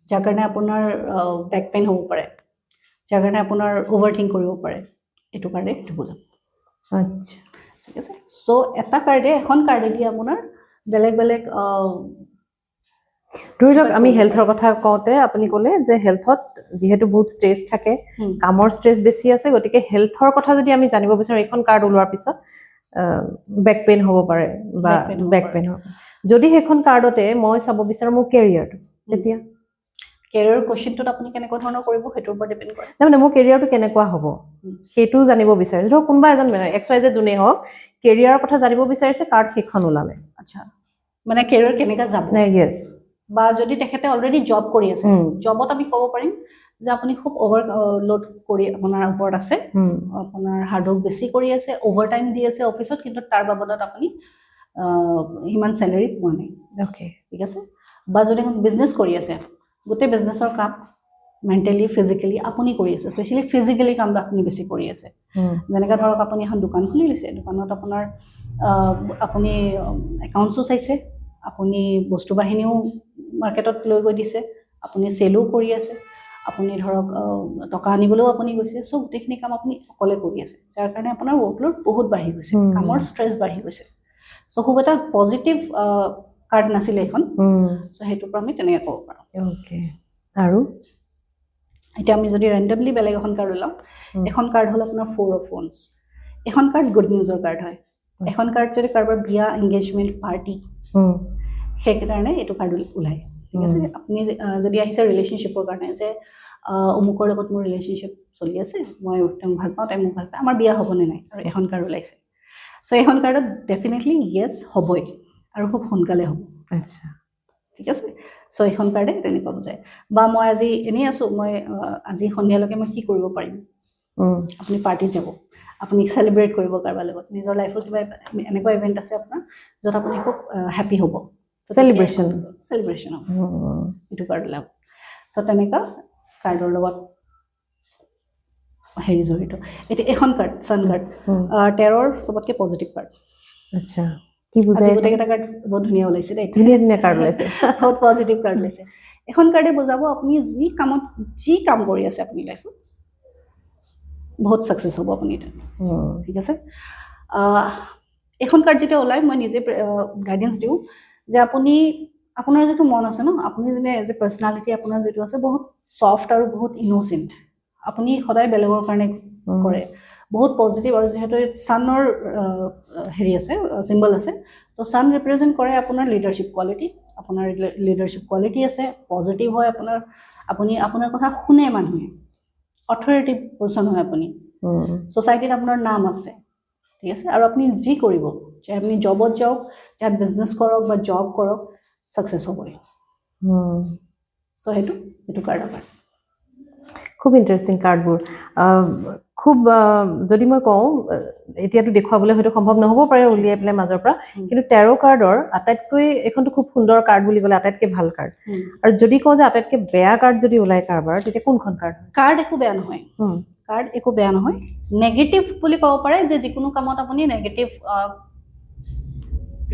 যাৰ কাৰণে আপোনাৰ বেক পেইন হ'ব পাৰে যাৰ কাৰণে আপোনাৰ অভাৰ থিংক কৰিব পাৰে এইটো কাৰ্ডে সেইটো বুজাম আচ্ছা ঠিক আছে চ' এটা কাৰ্ডে এখন কাৰ্ডেদি আপোনাৰ বেলেগ বেলেগ ধৰি লওক আমি হেল্থৰ কথা কওঁতে আপুনি ক'লে যে হেল্থত যিহেতু বহুত ষ্ট্ৰেছ থাকে কামৰ ষ্ট্ৰেছ বেছি আছে গতিকে হেল্থৰ কথা যদি আমি জানিব বিচাৰোঁ এইখন কাৰ্ড ওলোৱাৰ পিছত বেক পেইন হ'ব পাৰে বা বেক পেইন হ'ব যদি সেইখন কাৰ্ডতে মই চাব বিচাৰোঁ মোৰ কেৰিয়াৰটো তেতিয়া কেৰিয়াৰ কুৱেশ্যনটোত আপুনি কেনেকুৱা ধৰণৰ কৰিব সেইটোৰ ওপৰত ডিপেণ্ড কৰে তাৰমানে মোৰ কেৰিয়াৰটো কেনেকুৱা হ'ব সেইটোও জানিব বিচাৰিছে ধৰক কোনোবা এজন XYZ যোনেই হওক কেৰিয়াৰৰ কথা জানিব বিচাৰিছে কাৰ্ড সেইখন ওলালে আচ্ছা মানে কেৰিয়াৰ কেনেকৈ যাব য়েছ বা যদি তেখেতে অলৰেডি জব কৰি আছে জবত আমি ক'ব পাৰিম যে আপুনি খুব অভাৰ লোড কৰি আপোনাৰ ওপৰত আছে আপোনাৰ হাৰ্ড ৱৰ্ক বেছি কৰি আছে অভাৰ টাইম দি আছে অফিচত কিন্তু তাৰ বাবদত আপুনি সিমান চেলেৰি পোৱা নাই অ'কে ঠিক আছে বা যদি এখন বিজনেছ কৰি আছে গোটেই বিজনেছৰ কাম মেণ্টেলি ফিজিকেলি আপুনি কৰি আছে স্পেচিয়েলি ফিজিকেলি কামটো আপুনি বেছি কৰি আছে যেনেকৈ ধৰক আপুনি এখন দোকান খুলি লৈছে দোকানত আপোনাৰ আপুনি একাউণ্টছো চাইছে আপুনি বস্তু বাহিনীও মাৰ্কেটত লৈ গৈ দিছে আপুনি চেলো কৰি আছে আপুনি ধৰক টকা আনিবলৈও আপুনি গৈছে চ' গোটেইখিনি কাম আপুনি অকলে কৰি আছে যাৰ কাৰণে আপোনাৰ ৱৰ্কলোড বহুত বাঢ়ি গৈছে কামৰ ষ্ট্ৰেছ বাঢ়ি গৈছে চ' খুব এটা পজিটিভ কাৰ্ড নাছিলে এইখন চ' সেইটোৰ পৰা আমি তেনেকৈ ক'ব পাৰোঁ অ'কে আৰু এতিয়া আমি যদি ৰেণ্ডমলি বেলেগ এখন কাৰ্ড ওলাওঁ এখন কাৰ্ড হ'ল আপোনাৰ 4 of Wands এখন কাৰ্ড গুড নিউজৰ কাৰ্ড হয় এখন কাৰ্ড যদি কাৰোবাৰ বিয়া এংগেজমেণ্ট পাৰ্টি সেইকাৰণে এইটো কাৰ্ড ওলায় ঠিক আছে আপুনি যদি আহিছে ৰিলেশ্যনশ্বিপৰ কাৰণে যে অমুকৰ লগত মোৰ ৰিলেশ্যনশ্বিপ চলি আছে মই তেওঁক ভাল পাওঁ তাই মোক ভাল পায় আমাৰ বিয়া হ'বনে নাই আৰু এখন কাৰ্ড ওলাইছে চ' এইখন কাৰ্ডত ডেফিনেটলি য়েছ হ'বই আৰু খুব সোনকালে হ'ব আচ্ছা ঠিক আছে চ' এইখন কাৰ্ডে তেনেকুৱা বুজায় বা মই আজি এনেই আছোঁ মই আজি সন্ধিয়ালৈকে মই কি কৰিব পাৰিম আপুনি পাৰ্টিত যাব আপুনি চেলিব্ৰেট কৰিব কাৰোবাৰ লগত নিজৰ লাইফত কিবা এনেকুৱা ইভেণ্ট আছে আপোনাৰ য'ত আপুনি খুব হেপী হ'ব চেলিব্ৰেশ্যন হ'ব এইটো কাৰ্ড ওলাব চ' তেনেকুৱা কাৰ্ডৰ লগত হেৰি জড়িত এতিয়া এখন কাৰ্ড ছান কাৰ্ড টেৰৰ চবতকৈ পজিটিভ কাৰ্ড আচ্ছা কি বুজায় গোটেইকেইটা কাৰ্ড বহুত ধুনীয়া ওলাইছে দেই ধুনীয়া কাৰ্ড ওলাইছে বহুত পজিটিভ কাৰ্ড ওলাইছে এখন কাৰ্ডে বুজাব আপুনি যি কাম কৰি আছে আপুনি লাইফত বহুত ছাকচেছ হ'ব আপুনি এতিয়া ঠিক আছে এখন কাৰ্ড যেতিয়া ওলায় মই নিজে গাইডেঞ্চ দিওঁ যে আপুনি আপোনাৰ যিটো মন আছে ন আপুনি যেনে এজ এ পাৰ্চনেলিটি আপোনাৰ যিটো আছে বহুত ছফ্ট আৰু বহুত ইন'চেণ্ট আপুনি সদায় বেলেগৰ কাৰণে কৰে বহুত পজিটিভ আৰু যিহেতু ছানৰ হেৰি আছে চিম্বল আছে তো ছান ৰিপ্ৰেজেণ্ট কৰে আপোনাৰ লিডাৰশ্বিপ কোৱালিটি আপোনাৰ লিডাৰশ্বিপ কোৱালিটি আছে পজিটিভ হয় আপুনি আপোনাৰ কথা শুনে মানুহে অথৰিটি পাৰ্চন হয় আপুনি ছ'চাইটিত আপোনাৰ নাম আছে ঠিক আছে আৰু আপুনি যি কৰিব চাহে আপুনি জবত যাওক চাহে বিজনেছ কৰক বা জব কৰক ছাকচেছ হ'বই চ' সেইটো কাৰ্ড আমাৰ খুব ইণ্টাৰেষ্টিং কাৰ্ডবোৰ খুব যদি মই কওঁ এতিয়াতো দেখুৱাবলৈ হয়তো সম্ভৱ নহ'ব পাৰে উলিয়াই পেলাই মাজৰ পৰা কিন্তু টেৰ' কাৰ্ডৰ আটাইতকৈ এইখনটো খুব সুন্দৰ কাৰ্ড বুলি ক'লে আটাইতকৈ ভাল কাৰ্ড আৰু যদি কওঁ যে আটাইতকৈ বেয়া কাৰ্ড যদি ওলাই কাৰোবাৰ তেতিয়া কোনখন কাৰ্ড একো বেয়া নহয় কাৰ্ড একো বেয়া নহয় নেগেটিভ বুলি ক'ব পাৰে যে যিকোনো কামত আপুনি নেগেটিভ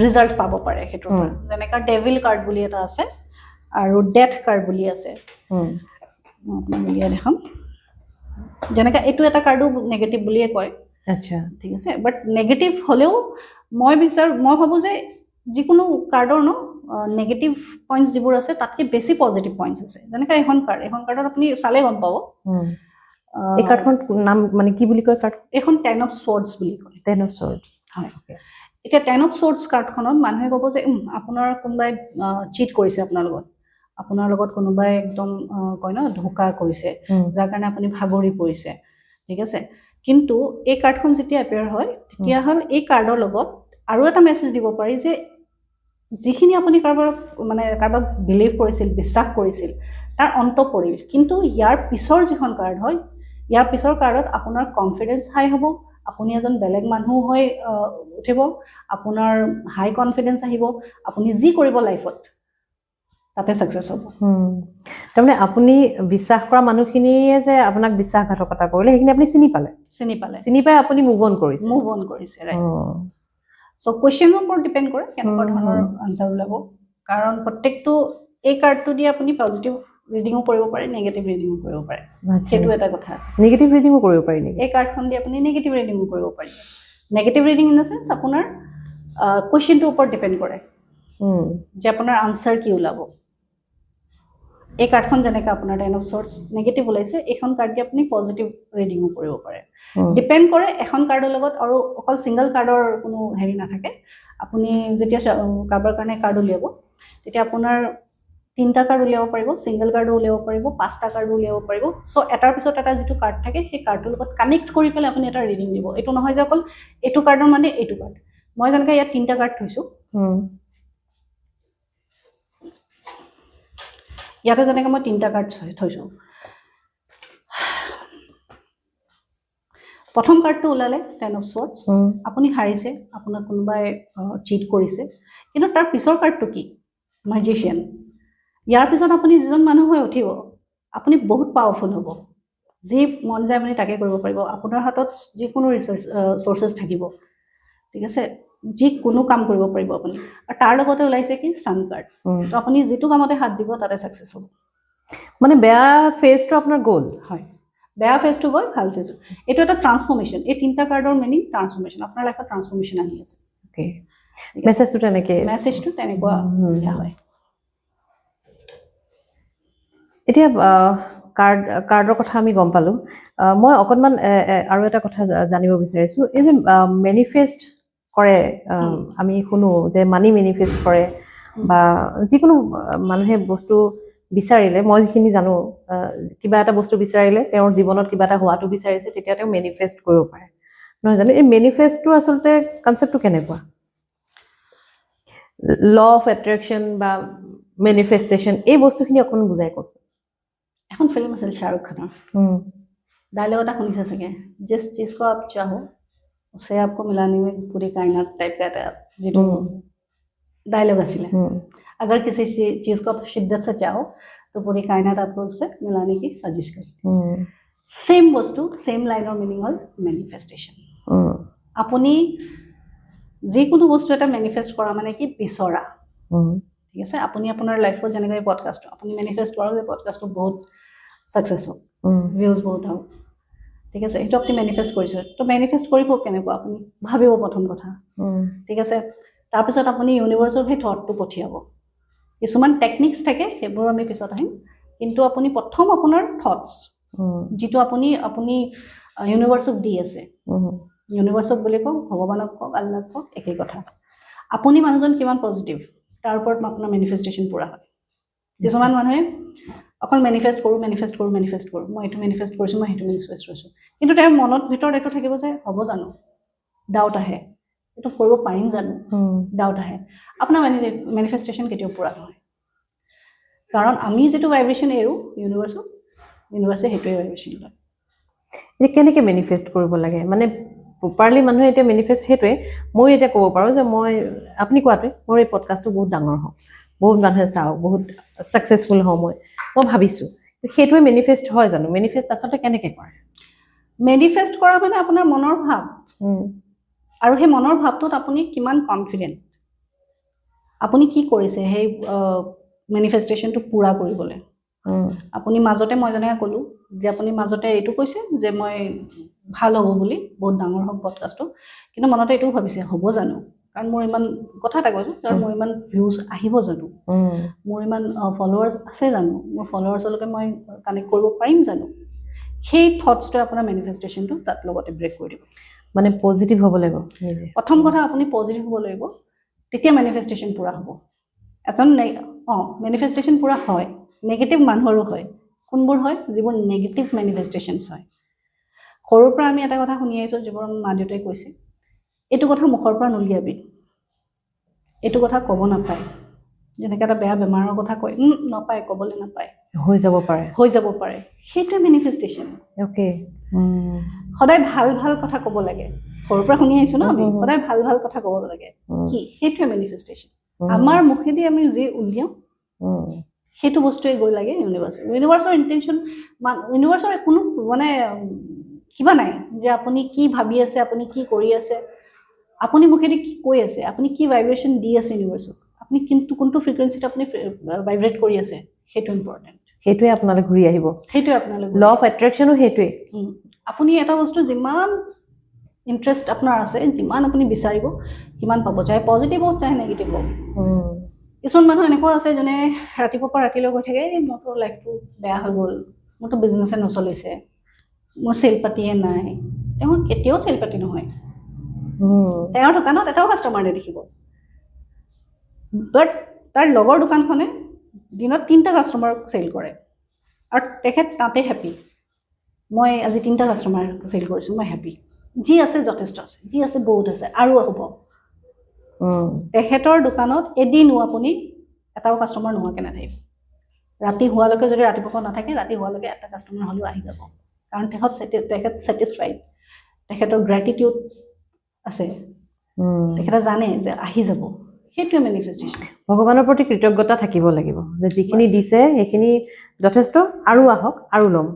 ৰিজাল্ট পাব পাৰে সেইটোৰ পৰা যেনেকৈ ডেভিল কাৰ্ড বুলি এটা আছে আৰু ডেথ কাৰ্ড বুলি আছে মই আপোনাক উলিয়াই দেখাম যেনেকৈ এইটো এটা কাৰ্ডো নেগেটিভ বুলিয়ে কয় আচ্ছা ঠিক আছে বাট নেগেটিভ হ'লেও মই ভাবোঁ যে যিকোনো কাৰ্ডৰ ন নেগেটিভ পইণ্টছ যিবোৰ আছে তাতকৈ বেছি পজিটিভ পইণ্টছ আছে যেনেকৈ এখন কাৰ্ডত আপুনি চালে গম পাব এই কাৰ্ডখন নাম মানে কি বুলি কয় কাৰ্ড এখন 10 of swords বুলি কয় 10 of swords হয় এতিয়া 10 of swords কাৰ্ডখনত মানুহে ক'ব যে আপোনাৰ কোনোবাই চিট কৰিছে আপোনাৰ লগত কোনোবাই একদম কয় ন ধোকা কৰিছে যাৰ কাৰণে আপুনি ভাগৰি পৰিছে ঠিক আছে কিন্তু এই কাৰ্ডখন যেতিয়া এপিয়াৰ হয় তেতিয়া হ'ল এই কাৰ্ডৰ লগত আৰু এটা মেছেজ দিব পাৰি যে যিখিনি আপুনি কাৰোবাক বিলিভ কৰিছিল বিশ্বাস কৰিছিল তাৰ অন্ত পৰিল কিন্তু ইয়াৰ পিছৰ যিখন কাৰ্ড হয় ইয়াৰ পিছৰ কাৰ্ডত আপোনাৰ কনফিডেন্স হাই হ'ব আপুনি এজন বেলেগ মানুহ হৈ উঠিব আপোনাৰ হাই কনফিডেন্স আহিব আপুনি যি কৰিব লাইফত তাতে সাকসেস হ'ব তাৰমানে আপুনি বিশ্বাস কৰা মানুহখিনিয়ে যে আপোনাক বিশ্বাসঘাতকতা কৰিলে সেইখিনি আপুনি চিনি পাই আপুনি মুভ অন কৰিছে ৰাইট সো কোৱেশ্চনৰ ওপৰত ডিপেন্ড কৰে কেনেকুৱা ধৰণৰ আনসাৰ ওলাব কাৰণ প্ৰত্যেকটো এই কাৰ্ডটো দি আপুনি পজিটিভ ৰিডিংও কৰিব পাৰে নেগেটিভ ৰিডিংও কৰিব পাৰে সেইটো এটা কথা আছে নেগেটিভ ৰিডিংও কৰিব পাৰি নেকি এই কাৰ্ডখন দি আপুনি নেগেটিভ ৰিডিংও কৰিব পাৰে negative reading in the sense আপোনাৰ কোৱেশ্চনটোৰ ওপৰত ডিপেন্ড কৰে যে আপোনাৰ আনসাৰ কি ওলাব এই কাৰ্ডখন যেনেকৈ আপোনাৰ 10 of swords নেগেটিভ ওলাইছে এইখন কাৰ্ড দি আপুনি পজিটিভ ৰিডিংও কৰিব পাৰে ডিপেন্ড কৰে এখন কাৰ্ডৰ লগত আৰু অকল সিঙ্গল কাৰ্ডৰ কোনো হেৰি নাথাকে আপুনি যেতিয়া কাৰ্ডৰ কাৰণে কাৰ্ড উলিয়াব তেতিয়া আপোনাৰ 3টা কাৰ্ড উলিয়াব পাৰিব সিঙ্গল কাৰ্ড উলিয়াব পাৰিব 5টা কাৰ্ড উলিয়াব পাৰিব সো এটাৰ পিছত এটা যেটো কাৰ্ড থাকে সেই কাৰ্ডৰ লগত কানেক্ট কৰি পেলাই আপুনি এটা ৰিডিং দিব এটো নহয় যে অকল এটো কাৰ্ডৰ মানে এটো কাৰ্ড মই যেনেকৈ ইয়াত 3টা কাৰ্ড থৈছো ইয়াতে যেনেকৈ মই 3টা কাৰ্ড থৈছো প্ৰথম কাৰ্ডটো ওলালে 10 of swords আপুনি হাৰিছে আপোনাক কোনোবাই চিট কৰিছে কিন্তু তাৰ পিছৰ কাৰ্ডটো কি ম্যাজিশিয়ান ইয়াৰ পিছত আপুনি যিজন মানুহ হৈ উঠিব আপুনি বহুত পাৱাৰফুল হ'ব যি মন যায় আপুনি তাকে কৰিব পাৰিব আপোনাৰ হাতত যিকোনো ৰিসোৰ্সেস থাকিব ঠিক আছে যি কোনো কাম কৰিব পাৰিব আপুনি আৰু তাৰ লগতে ওলাইছে কি সান কাৰ্ড তো আপুনি যেটো কামতে হাত দিব তাতে সাকসেস হ'ব মানে বেয়া ফেজটো আপোনাৰ গোল হয় বেয়া ফেজটো গৈ ভাল ফেজ এটো এটা ট্ৰান্সফৰমেশন এই 3টা কাৰ্ডৰ মিনিং ট্ৰান্সফৰমেশন আপোনাৰ লাইফত ট্ৰান্সফৰমেশন আহি আছে ওকে মেছেজটো তেনেকুৱা দিয়া হয় এতিয়া কাৰ্ডৰ কথা আমি গম পালো মই অকনমান আৰু এটা কথা জানিব বিচাৰিছো এই যে মেনিফেষ্ট কৰে আমি শুনো যে মানি মেনিফেষ্ট কৰে বা যিকোনো মানুহে বস্তু বিচাৰিলে মই যিখিনি জানো কিবা এটা বস্তু বিচাৰিলে তেওঁৰ জীৱনত কিবা এটা হোৱাটো বিচাৰিছে তেতিয়া তেওঁ মেনিফেষ্ট কৰিব পাৰে নহয় জানো এই মেনিফেষ্টটো আচলতে কনসেপ্টটো কেনেকুৱা ল অফ এট্ৰেকশন বা মেনিফেষ্টেশন এই বস্তুখিনি অকণ বুজাই কওকচোন এখন ফিল্ম আছিল শাহৰুখ খানৰ डायलॉग এটা শুনিছে চাগে जिस चीज को आप चाहो उसे आपको मिलाने में पूरी कायनात टाइप का जो डायलॉग आছিলে अगर किसी चीज को आप शिद्दत से चाहो तो पूरी कायनात आपको उससे मिलाने की साजिश करती सेम वस्तु सेम लाइनर मीनिंग হল मैनिफेस्टेशन আপুনি যিকোনো বস্তু এটা ম্যানিফেস্ট কৰা মানে কি বিচৰা ঠিক আছে আপুনি আপোনাৰ লাইফত যেনেকৈ পডকাষ্ট আপুনি ম্যানিফেস্ট কৰক যে পডকাষ্টটো বহুত সাকসেস হ'ব ভিউজ বহুত হ'ব ঠিক আছে এটা আপুনি ম্যানিফেস্ট কৰিছে তো ম্যানিফেস্ট কৰিব কেনেকৈ আপুনি ভাবিব প্ৰথম কথা ঠিক আছে তাৰ পিছত আপুনি ইউনিভাৰ্সৰ সেই থটটো পঠিয়াব কিছুমান টেকনিক্স থাকে সেইবোৰ আমি পিছত আহিম কিন্তু আপুনি প্ৰথম আপোনাৰ থটস যেটো আপুনি ইউনিভাৰ্সক দি আছে ইউনিভাৰ্সক বুলি কওক ভগৱানক কওক আল্লাহক কওক একেই কথা আপুনি মানুহজন কিমান পজিটিভ তাৰ ওপৰত আপোনাৰ ম্যানিফেস্টেশন পুৰা হয় কিছুমান মানুহে অকল ম্যানিফেস্ট কৰো মই এটো ম্যানিফেস্ট কৰিছো মই হেতু ম্যানিফেস্ট কৰিছো কিন্তু তাৰ মনত ভিতৰত এটো থাকিব যে হ'ব জানো ডাউট আহে এটো কৰিব পাৰিম জানো ডাউট আহে আপোনাৰ ম্যানিফেস্টেশন কেতিয়াও পুৰা নহয় কাৰণ আমি যেটো ভাইব্ৰেচন এৰো ইউনিভাৰ্সে হেতুৱে ভাইব্ৰেচন লয় এই কেনেকৈ মেনিফেস্ট কৰিব লাগে মানে প্ৰপাৰলি মানুহে এটা মেনিফেস্ট হেতুৱে মই এটা ক'ব পাৰো যে মই আপুনি কোৱাতে মোৰ এই পডকাষ্টটো বহুত ডাঙৰ হ'ব বহুত মানুহে চাওক বহুত সাকসেসফুল হ'ব মই ভাবিছো হেতুৱে মেনিফেস্ট হয় জানো মেনিফেস্ট আচলতে কেনেকৈ কৰে মেনিফেস্ট কৰা মানে আপোনাৰ মনৰ ভাৱ আৰু সেই মনৰ ভাৱটোত আপুনি কিমান কনফিডেন্ট আপুনি কি কৰিছে সেই মেনিফেস্টেশনটো পুৰা কৰিবলৈ আপুনি মাজতে মই জনাই ক'লো যে আপুনি মাজতে এইটো কৈছে যে মই ভাল হ'ব বুলি বহুত ডাঙৰ হ'ব পডকাষ্টটো কিন্তু মনতে এইটো ভাবিছে হ'ব জানো কাৰণ মোৰ ইমান কথা এটা কৈছোঁ, কাৰণ মোৰ ইমান ভিউজ আহিব জানো, মোৰ ইমান ফলোৱাৰ্ছ আছে জানো, মোৰ ফলোৱাৰ্ছলৈকে মই কানেক্ট কৰিব পাৰিম জানো, সেই থটছটোৱে আপোনাৰ মেনিফেষ্টেশ্যনটো তাত লগতে ব্ৰেক কৰি দিব। মানে পজিটিভ হ'ব লাগিব নিজে। প্ৰথম কথা আপুনি পজিটিভ হ'ব লাগিব, তেতিয়া মেনিফেষ্টেশ্যন পূৰা হ'ব। এজন মেনিফেষ্টেশ্যন পূৰা হয়, নেগেটিভ মানুহৰো হয়। কোনবোৰ হয়? যিবোৰ নেগেটিভ মেনিফেষ্টেশ্যনছ হয়। সৰুৰ পৰা আমি এটা কথা শুনি আহিছোঁ, যিবোৰ মা দেউতাই কৈছে, এইটো কথা মুখৰ পৰা নুলিয়াবি, এইটো কথা ক'ব নাপায়। যেনেকৈ এটা বেয়া বেমাৰৰ কথা কয়, নাপায়, ক'বলৈ নাপায়, হৈ যাব পাৰে, সেইটোৱে মেনিফেষ্টেশ্যন। অ'কে। সদায় ভাল ভাল কথা ক'ব লাগে, সৰুৰ পৰা শুনি আহিছোঁ ন আমি, সদায় ভাল ভাল কথা ক'ব লাগে, কি সেইটোৱে মেনিফেষ্টেশ্যন। আমাৰ মুখেদি আমি যি উলিয়াওঁ সেইটো বস্তুৱে গৈ লাগে ইউনিভাৰ্ছৰ ইণ্টেনশ্যন। ইউনিভাৰ্ছৰ কোনো মানে কিবা নাই যে আপুনি কি ভাবি আছে, আপুনি কি কৰি আছে, আপুনি মুখেদি কি কৈ আছে, আপুনি কি ভাইব্ৰেশ্যন দি আছে ইউনিভাৰ্ছক, আপুনি কোনটো ফ্ৰিকুৱেঞ্চিত আপুনি ভাইব্ৰেট কৰি আছে, সেইটো ইম্পৰ্টেণ্ট। সেইটোৱে আপোনালৈ ঘূৰি আহিব, সেইটোৱে আপোনালৈ ল অফ এট্ৰেকশ্যনো সেইটোৱে। আপুনি এটা বস্তু যিমান ইণ্টাৰেষ্ট আপোনাৰ আছে, যিমান আপুনি বিচাৰিব সিমান পাব, চাহে পজিটিভ হওক চাহে নেগেটিভ হওক। কিছুমান মানুহ এনেকুৱা আছে যোনে ৰাতিপুৱাৰ পৰা ৰাতিলৈ গৈ থাকে, মোৰতো লাইফটো বেয়া হৈ গ'ল, মোৰতো বিজনেছে নচলিছে, মোৰ চেল পাতিয়ে নাই। তেওঁৰ কেতিয়াও চেল পাতি নহয়, তেওঁৰ দোকানত এটাও কাষ্টমাৰ নেদেখিব, বাট তাৰ লগৰ দোকানখনে দিনত 3টা কাষ্টমাৰ চেল কৰে আৰু তেখেত তাতে হেপী। মই আজি 3টা কাষ্টমাৰ চেল কৰিছোঁ, মই হেপী। যি আছে যথেষ্ট আছে, যি আছে বহুত আছে, আৰু হ'ব। তেখেতৰ দোকানত এদিনো আপুনি এটাও কাষ্টমাৰ নোহোৱাকৈ নাথাকিব। ৰাতি হোৱালৈকে যদি ৰাতিপুৱা নাথাকে, ৰাতি হোৱালৈকে এটা কাষ্টমাৰ হ'লেও আহি যাব, কাৰণ তেখেত ছেটিছফাইড, তেখেতৰ গ্ৰেটিটিউড আছে, তেখেতে জানে যে আহি যাব। সেইটোৱে মেনিফেষ্টেশ্যন। ভগৱানৰ প্ৰতি কৃতজ্ঞতা থাকিব লাগিব যে যিখিনি দিছে সেইখিনি যথেষ্ট, আৰু আহক আৰু ল'ম,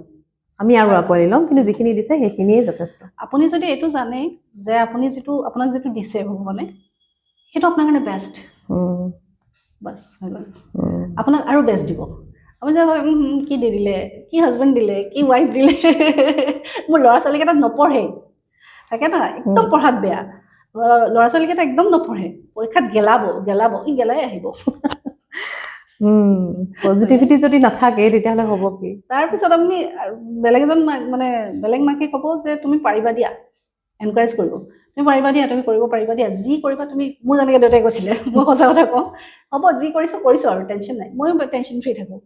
আমি আৰু আগুৱাই ল'ম, কিন্তু যিখিনি দিছে সেইখিনিয়ে যথেষ্ট। আপুনি যদি এইটো জানে যে আপুনি আপোনাক যিটো দিছে ভগৱানে, সেইটো আপোনাৰ কাৰণে বেষ্ট, বাছ হৈ গ'ল। আপোনাক আৰু বেষ্ট দিব। আপুনি যে কি দি দিলে, কি হাজবেণ্ড দিলে, কি ৱাইফ দিলে, মোৰ ল'ৰা ছোৱালীকেইটা নপঢ়ে, তাকে না একদম পঢ়াত বেয়া, ল'ৰা ছোৱালীকেইটা একদম নপঢ়ে, পৰীক্ষাত গেলাব, ই গেলাই আহিব। পজিটিভিটি যদি নাথাকে তেতিয়াহ'লে হ'ব কি? তাৰপিছত আপুনি বেলেগ এজন মানে বেলেগ মাকে ক'ব যে তুমি পাৰিবা দিয়া, এনকাৰেজ কৰিব, তুমি পাৰিবা দিয়া, তুমি কৰিব পাৰিবা দিয়া, যি কৰিবা তুমি। মোৰ যেনেকৈ দেউতাই কৈছিলে, মই সঁচা কথা কওঁ, হ'ব যি কৰিছোঁ আৰু টেনশ্যন নাই, ময়ো টেনশ্যন ফ্ৰী থাকোঁ,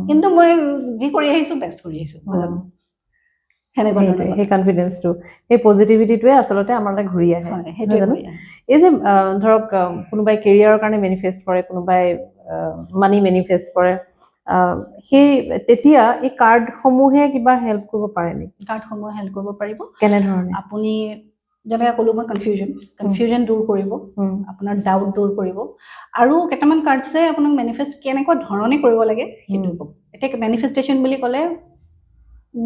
কিন্তু মই যি কৰি আহিছোঁ বেষ্ট কৰি আহিছোঁ। সেই কনফিডেন্সটো, সেই পজিটিভিটিটোৱে আচলতে আমালৈ ঘূৰি আহে। এই যে ধৰক কোনোবাই কেৰিয়াৰৰ কাৰণে মেনিফেষ্ট কৰে, কোনোবাই মানি মেনিফেষ্ট কৰে, সেই তেতিয়া এই কাৰ্ডসমূহে কিবা হেল্প কৰিব পাৰে নেকি? কাৰ্ডসমূহে হেল্প কৰিব পাৰিব। কেনেধৰণে? আপুনি যেনেকৈ ক'লোঁ মই, কনফিউজন দূৰ কৰিব, আপোনাৰ ডাউট দূৰ কৰিব, আৰু কেইটামান কাৰ্ডছে আপোনাক মেনিফেষ্ট কেনেকুৱা ধৰণে কৰিব লাগে সেইটো ক'ব। এতিয়া মেনিফেষ্টেশ্যন বুলি ক'লে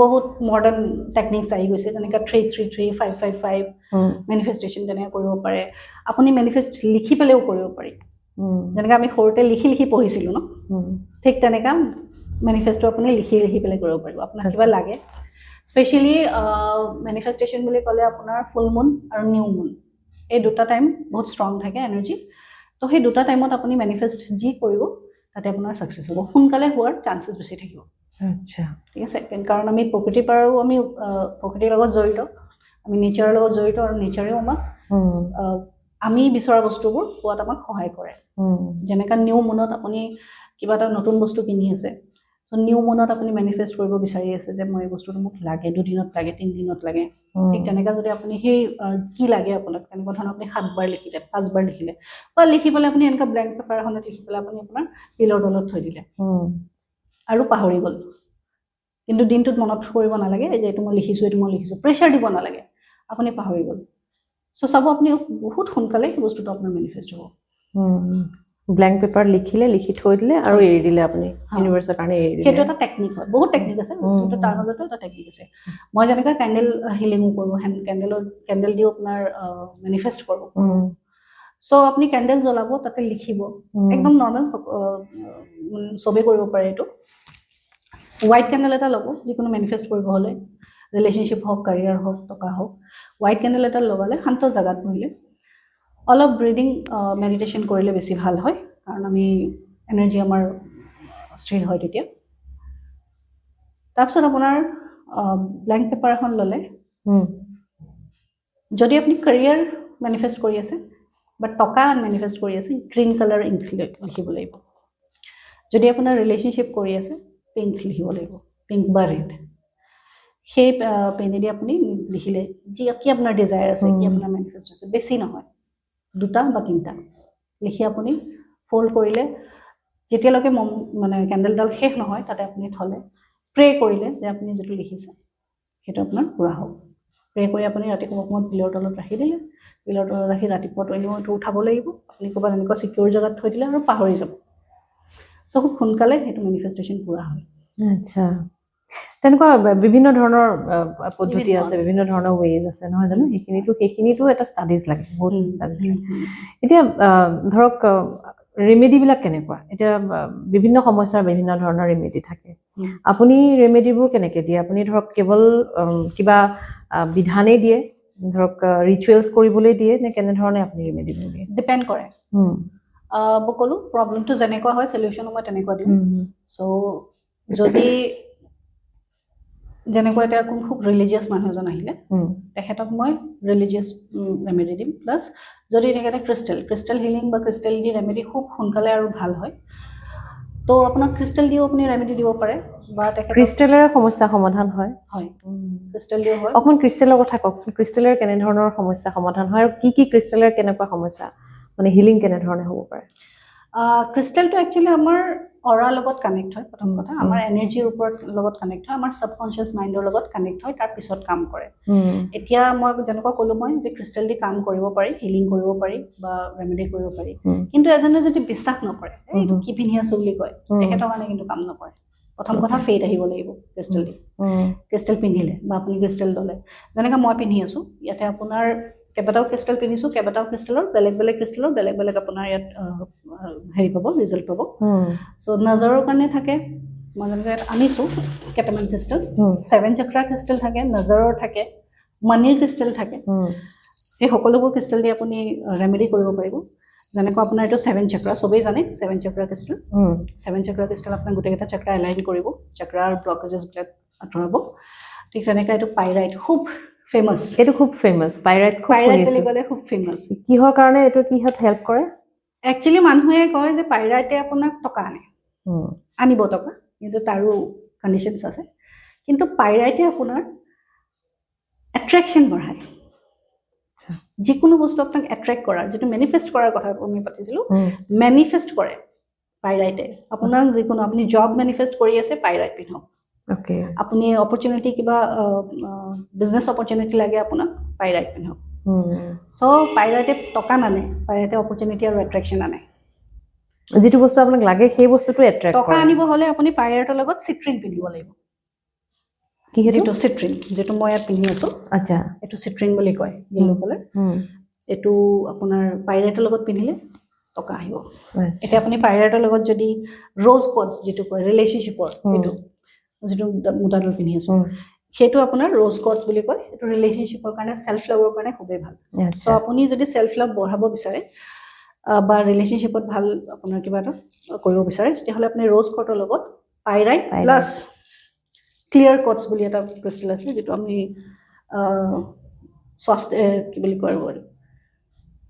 বহুত মডাৰ্ণ টেকনিক্স আহি গৈছে, যেনেকৈ 333, 555 মেনিফেষ্টেশ্যন তেনেকৈ কৰিব পাৰে। আপুনি মেনিফেষ্ট লিখি পেলাইও কৰিব পাৰি, যেনেকৈ আমি সৰুতে লিখি লিখি পঢ়িছিলোঁ ন, ঠিক তেনেকুৱা মেনিফেষ্টটো আপুনি লিখি লিখি পেলাই কৰিব পাৰিব। আপোনাক কিবা লাগে, স্পেচিয়েলি মেনিফেষ্টেশ্যন বুলি ক'লে আপোনাৰ ফুল মুন আৰু নিউ মুন, এই দুটা টাইম বহুত ষ্ট্ৰং থাকে এনাৰ্জি। তো সেই দুটা টাইমত আপুনি মেনিফেষ্ট যি কৰিব তাতে আপোনাৰ ছাকচেছ হ'ব, সোনকালে হোৱাৰ চান্সেছ বেছি থাকিব। আচ্ছা, ঠিক আছে, কাৰণ আমি প্ৰকৃতিৰ পৰাও আমি প্ৰকৃতিৰ লগত জড়িত, আমি নেচাৰৰ লগত জড়িত, আৰু নেচাৰেও আমাক আমি বিচৰা বস্তুবোৰ পোৱাত আমাক সহায় কৰে। যেনেকৈ নিউ মুনত আপুনি কিবা এটা নতুন বস্তু কিনি আছে, ত' নিউ মুনত আপুনি মেনিফেষ্ট কৰিব বিচাৰি আছে যে মই এই বস্তুটো মোক লাগে, 2 দিনত লাগে, 3 দিনত লাগে। ঠিক তেনেকৈ যদি আপুনি সেই কি লাগে আপোনাক, তেনেকুৱা ধৰণৰ আপুনি 7 বাৰ লিখিলে, 5 বাৰ লিখিলে, বা লিখি পেলাই আপুনি এনেকুৱা ব্লেংক পেপাৰ এখনত লিখি পেলাই আপুনি আপোনাৰ পিলৰ তলত থৈ দিলে আৰু পাহৰি গ'ল, কিন্তু দিনটোত মনত কৰিব নালাগে যে এইটো মই লিখিছোঁ, প্ৰেছাৰ দিব নালাগে, আপুনি পাহৰি গ'ল। চ' চাব আপুনি বহুত সোনকালে সেই বস্তুটো আপোনাৰ মেনিফেষ্ট হ'ব। ব্লেংক পেপাৰ লিখি থৈ দিলে আৰু এৰি দিলে, আপুনি ইউনিভাৰ্ছৰ কাৰণে এৰি দিলে। সেইটো এটা টেকনিক হয়, বহুত টেকনিক আছে, কিন্তু তাৰ মাজতো এটা টেকনিক আছে। মই যেনেকৈ কেণ্ডেল হিলিঙো কৰোঁ, কেণ্ডেল দিও আপোনাৰ মেনিফেষ্ট কৰোঁ। চ' আপুনি কেণ্ডেল জ্বলাব, তাতে লিখিব, একদম নৰ্মেল, চবেই কৰিব পাৰে এইটো। হোৱাইট কেণ্ডেল এটা ল'ব, যিকোনো মেনিফেষ্ট কৰিব হ'লে, ৰিলেশ্যনশ্বিপ হওক, কাৰিয়াৰ হওক, টকা হওক, হোৱাইট কেণ্ডেল এটা লগালে, শান্ত জেগাত বহিলে, অলপ ব্ৰিডিং মেডিটেশ্যন কৰিলে বেছি ভাল হয়, কাৰণ আমি এনাৰ্জি আমাৰ স্থিৰ হয় তেতিয়া। তাৰপিছত আপোনাৰ ব্লেংক পেপাৰ এখন ল'লে, যদি আপুনি কেৰিয়াৰ মেনিফেষ্ট কৰি আছে বা টকা মেনিফেষ্ট কৰি আছে, গ্ৰীণ কালাৰ ইংক লিখিব লাগিব। যদি আপোনাৰ ৰিলেশ্যনশ্বিপ কৰি আছে, পিংক লিখিব লাগিব, পিংক বা ৰেড। সেই পেনেদি আপুনি লিখিলে যি কি আপোনাৰ ডিজায়াৰ আছে, কি আপোনাৰ মেনিফেষ্ট আছে, বেছি নহয়, 2টা বা 3টা লিখি আপুনি ফল্ড কৰিলে, যেতিয়ালৈকে মানে কেণ্ডেলডাল শেষ নহয় তাতে আপুনি থ'লে, প্ৰে কৰিলে যে আপুনি যিটো লিখিছে সেইটো আপোনাৰ পূৰা হ'ব। প্ৰে কৰি আপুনি ৰাতিপুৱা সময়ত পিলৰ তলত ৰাখি দিলে, পিলৰ তলত ৰাখি ৰাতিপুৱাটো এনেও এইটো উঠাব লাগিব, আপুনি ক'ৰবাত এনেকুৱা ছিকিউৰ জেগাত থৈ দিলে আৰু পাহৰি যাব। চ' খুব সোনকালে সেইটো মেনিফেষ্টেশ্যন পূৰা হয়। আচ্ছা, তেনেকুৱা বিভিন্ন ধৰণৰ পদ্ধতি আছে, বিভিন্ন ধৰণৰ ৱেজ আছে নহয় জানো? সেইখিনিতো এটা ষ্টাডিজ লাগে, বহুত ষ্টাডিজ লাগে। এতিয়া ধৰক ৰেমেডিবিলাক কেনেকুৱা? এতিয়া বিভিন্ন সমস্যাৰ বিভিন্ন ধৰণৰ ৰেমেডি থাকে, আপুনি ৰেমেডিবোৰ কেনেকৈ দিয়ে? আপুনি ধৰক কেৱল কিবা বিধানেই দিয়ে, ধৰক ৰিচুৱেলছ কৰিবলৈ দিয়ে, নে কেনেধৰণে আপুনি ৰেমেডিবোৰ দিয়ে? ডিপেণ্ড কৰে। মই ক'লোঁ প্ৰব্লেমটো যেনেকুৱা হয় চলিউশ্যনো মই তেনেকুৱা দিওঁ। চ' যদি যেনেকুৱা এতিয়া খুব ৰিলিজিয়াছ মানুহ এজন আহিলে, তেখেতক মই ৰিলিজিয়াছ ৰেমেডি দিম, প্লাছ যদি তেখেতে ক্ৰিষ্টেল হিলিং বা ক্ৰিষ্টেল দি ৰেমেডি খুব সোনকালে আৰু ভাল হয়, তো আপোনাক ক্ৰিষ্টেল দিও আপুনি ৰেমেডি দিব পাৰে, বা তেখেতক ক্ৰিষ্টেলেৰে সমস্যা সমাধান হয়। ক্ৰিষ্টেল দিও হয়। অকণমান ক্ৰিষ্টেলৰ কথা কওকচোন, ক্ৰিষ্টেলেৰে কেনেধৰণৰ সমস্যা সমাধান হয়, আৰু কি ক্ৰিষ্টেলেৰ কেনেকুৱা সমস্যা মানে হিলিং কেনেধৰণে হ'ব পাৰে? ক্ৰিষ্টেলটো একচুৱেলি আমাৰ অৰাৰ লগত কানেক্ট হয়। প্ৰথম কথা আমাৰ এনাৰ্জিৰ লগত কানেক্ট হয়, আমাৰ ছাবকনচিয়াছ মাইণ্ডৰ লগত কানেক্ট হয়, তাৰ পিছত কাম কৰে। এতিয়া মই যেনেকুৱা ক'লোঁ মই যে ক্ৰিষ্টেল দি কাম কৰিব পাৰি, হিলিং কৰিব পাৰি বা ৰেমেডি কৰিব পাৰি, কিন্তু এজনে যদি বিশ্বাস নকৰে, এইটো কি পিন্ধি আছো বুলি কয়, তেখেতৰ কাৰণে কিন্তু কাম নকৰে। প্ৰথম কথা ফেইথ আহিব লাগিব ক্ৰিষ্টেল দি। ক্ৰিষ্টেল পিন্ধিলে বা আপুনি ক্ৰিষ্টেল ল'লে, যেনেকৈ মই পিন্ধি আছোঁ, ইয়াতে আপোনাৰ কেইবাটাও ক্ৰিষ্টেল পিন্ধিছোঁ, কেইবাটাও ক্ৰিষ্টেলৰ বেলেগ বেলেগ আপোনাৰ ইয়াত হেৰি পাব, ৰিজাল্ট পাব। চ' নজৰৰ কাৰণে থাকে, মই যেনেকৈ ইয়াত আনিছোঁ কেইটামান ক্ৰিষ্টেল, 7 চক্ৰা ক্ৰিষ্টেল থাকে, নজৰৰ থাকে, মানিৰ ক্ৰিষ্টেল থাকে। সেই সকলোবোৰ ক্ৰিষ্টেল দি আপুনি ৰেমেডি কৰিব পাৰিব। যেনেকৈ আপোনাৰ এইটো 7 চক্ৰা, চবেই জানে 7 চক্ৰা ক্ৰিষ্টেল। 7 চক্ৰা ক্ৰিষ্টেল আপোনাৰ গোটেইকেইটা চক্ৰা এলাইন কৰিব, চক্ৰাৰ ব্লকেজেছবিলাক আঁতৰাব। ঠিক তেনেকৈ এইটো পাইৰাইট খুব ফেমাছ। এইটো খুব ফেমাছ, পাইৰাইট বুলি ক'লে খুব ফেমাছ। কিহৰ কাৰণে এইটো কিহত হেল্প কৰে? একচুৱেলি মানুহে কয় যে পাইৰাইটে আপোনাক টকা আনিব টকা, কিন্তু তাৰো কণ্ডিশ্যনছ আছে। কিন্তু পাইৰাইটে আপোনাৰ এট্ৰেকশ্যন বঢ়ায়। যিকোনো বস্তু আপোনাক এট্ৰেক্ট কৰাৰ, যিটো মেনিফেষ্ট কৰাৰ কথা আমি পাতিছিলোঁ, মেনিফেষ্ট কৰে পাইৰাইটে আপোনাক। যিকোনো আপুনি জব মেনিফেষ্ট কৰি আছে, পাইৰাইট পিন্ধক। আপুনি অপৰচুনিটি কিবা বিজনেছ অপৰচুনিটি লাগে আপোনাক, পাইৰাইট পিন্ধক। চ' পাইৰাইটে টকা নানে, পাইৰাইটে অপৰচুনিটি আৰু এট্ৰেকশ্যন আনে। যিটো বস্তু আপোনাক লাগে সেই বস্তুটো এট্ৰেক্ট কৰে। টকা আনিব হ'লে আপুনি পাইৰাইটৰ লগত চিট্ৰিন পিন্ধিব লাগিব। যিটো চিট্ৰিন, যিটো মই ইয়াত পিন্ধি আছোঁ, আচ্ছা, এইটো চিট্ৰিন বুলি কয়, য়েল্ল' কালাৰ। এইটো আপোনাৰ পাইৰাইটৰ লগত পিন্ধিলে টকা আহিব। এতিয়া আপুনি পাইৰাইটৰ লগত যদি ৰ'জ কোৱাৰ্টছ যিটো কয় ৰিলেশ্যনশ্বিপৰ, এইটো যিটো মোটাডাল পিন্ধি আছোঁ, সেইটো আপোনাৰ ৰ'জ কোৱাৰ্টছ বুলি কয়। এইটো ৰিলেশ্যনশ্বিপৰ কাৰণে, ছেল্ফ লাভৰ কাৰণে খুবেই ভাল। চ' আপুনি যদি ছেল্ফ লাভ বঢ়াব বিচাৰে বা ৰিলেশ্যনশ্বিপত ভাল আপোনাৰ কিবা এটা কৰিব বিচাৰে, তেতিয়াহ'লে আপুনি ৰ'জ কোৱাৰ্টৰ লগত পাইৰাইট প্লাছ ক্লিয়াৰ কোৱাৰ্টছ বুলি এটা ক্ৰিষ্টেল আছে, যিটো আমি কি বুলি কয় আৰু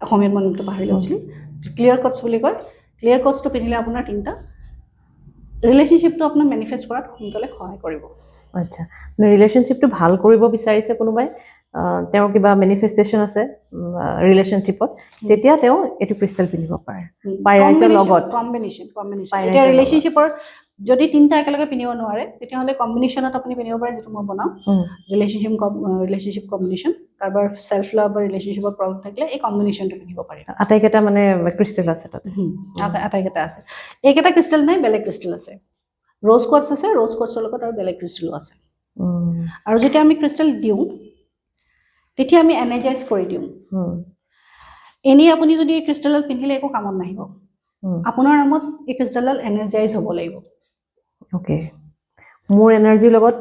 অসমীয়াত মই নামটো পাহৰি গৈছিলোঁ, ক্লিয়াৰ কোৱাৰ্টছ বুলি কয়। ক্লিয়াৰ কোৱাৰ্টছটো পিন্ধিলে আপোনাৰ 3টা ৰিলেশ্যনশ্বিপটো আপোনাৰ মেনিফেষ্ট কৰাত সোনকালে সহায় কৰিব। আচ্ছা, ৰিলেশ্যনশ্বিপটো ভাল কৰিব বিচাৰিছে কোনোবাই, তেওঁৰ কিবা মেনিফেষ্টেশ্যন আছে ৰিলেশ্যনশ্বিপত, তেতিয়া তেওঁ এইটো ক্ৰিষ্টেল পিন্ধিব পাৰে পাইৰাইটৰ লগত। কম্বিনেশ্যন এতিয়া ৰিলেশ্যনশ্বিপৰ যদি 3টা একেলগে পিন্ধিব নোৱাৰে, তেতিয়াহ'লে কম্বিনেশ্যনত আপুনি পিন্ধিব পাৰে, যিটো মই বনাওঁ ৰিলেশ্যনশ্বিপ কম্বিনেশ্যন। কাৰোবাৰ ছেল্ফ লাভ বা ৰিলেশ্যনশ্বিপৰ প্ৰব্লেম থাকিলে এই কম্বিনেশ্যনটো পিন্ধিব পাৰে। আটাইকেইটা মানে ক্ৰিষ্টেল আছে তাতে? আটাইকেইটা আছে। এইকেইটা ক্ৰিষ্টেল নাই, বেলেগ ক্ৰিষ্টেল আছে। ৰ'জ কোৱাৰ্টছ আছে, ৰ'জ কোৱাৰ্টছৰ লগত আৰু বেলেগ ক্ৰিষ্টেলো আছে। আৰু যেতিয়া আমি ক্ৰিষ্টেল দিওঁ, তেতিয়া আমি এনাৰ্জাইজ কৰি দিওঁ। এনেই আপুনি যদি এই ক্ৰিষ্টেলডাল পিন্ধিলে একো কামত নাহিব, আপোনাৰ নামত এই ক্ৰিষ্টেলডাল এনাৰ্জাইজ হ'ব লাগিব। মোৰ এনাৰ্জিৰ লগত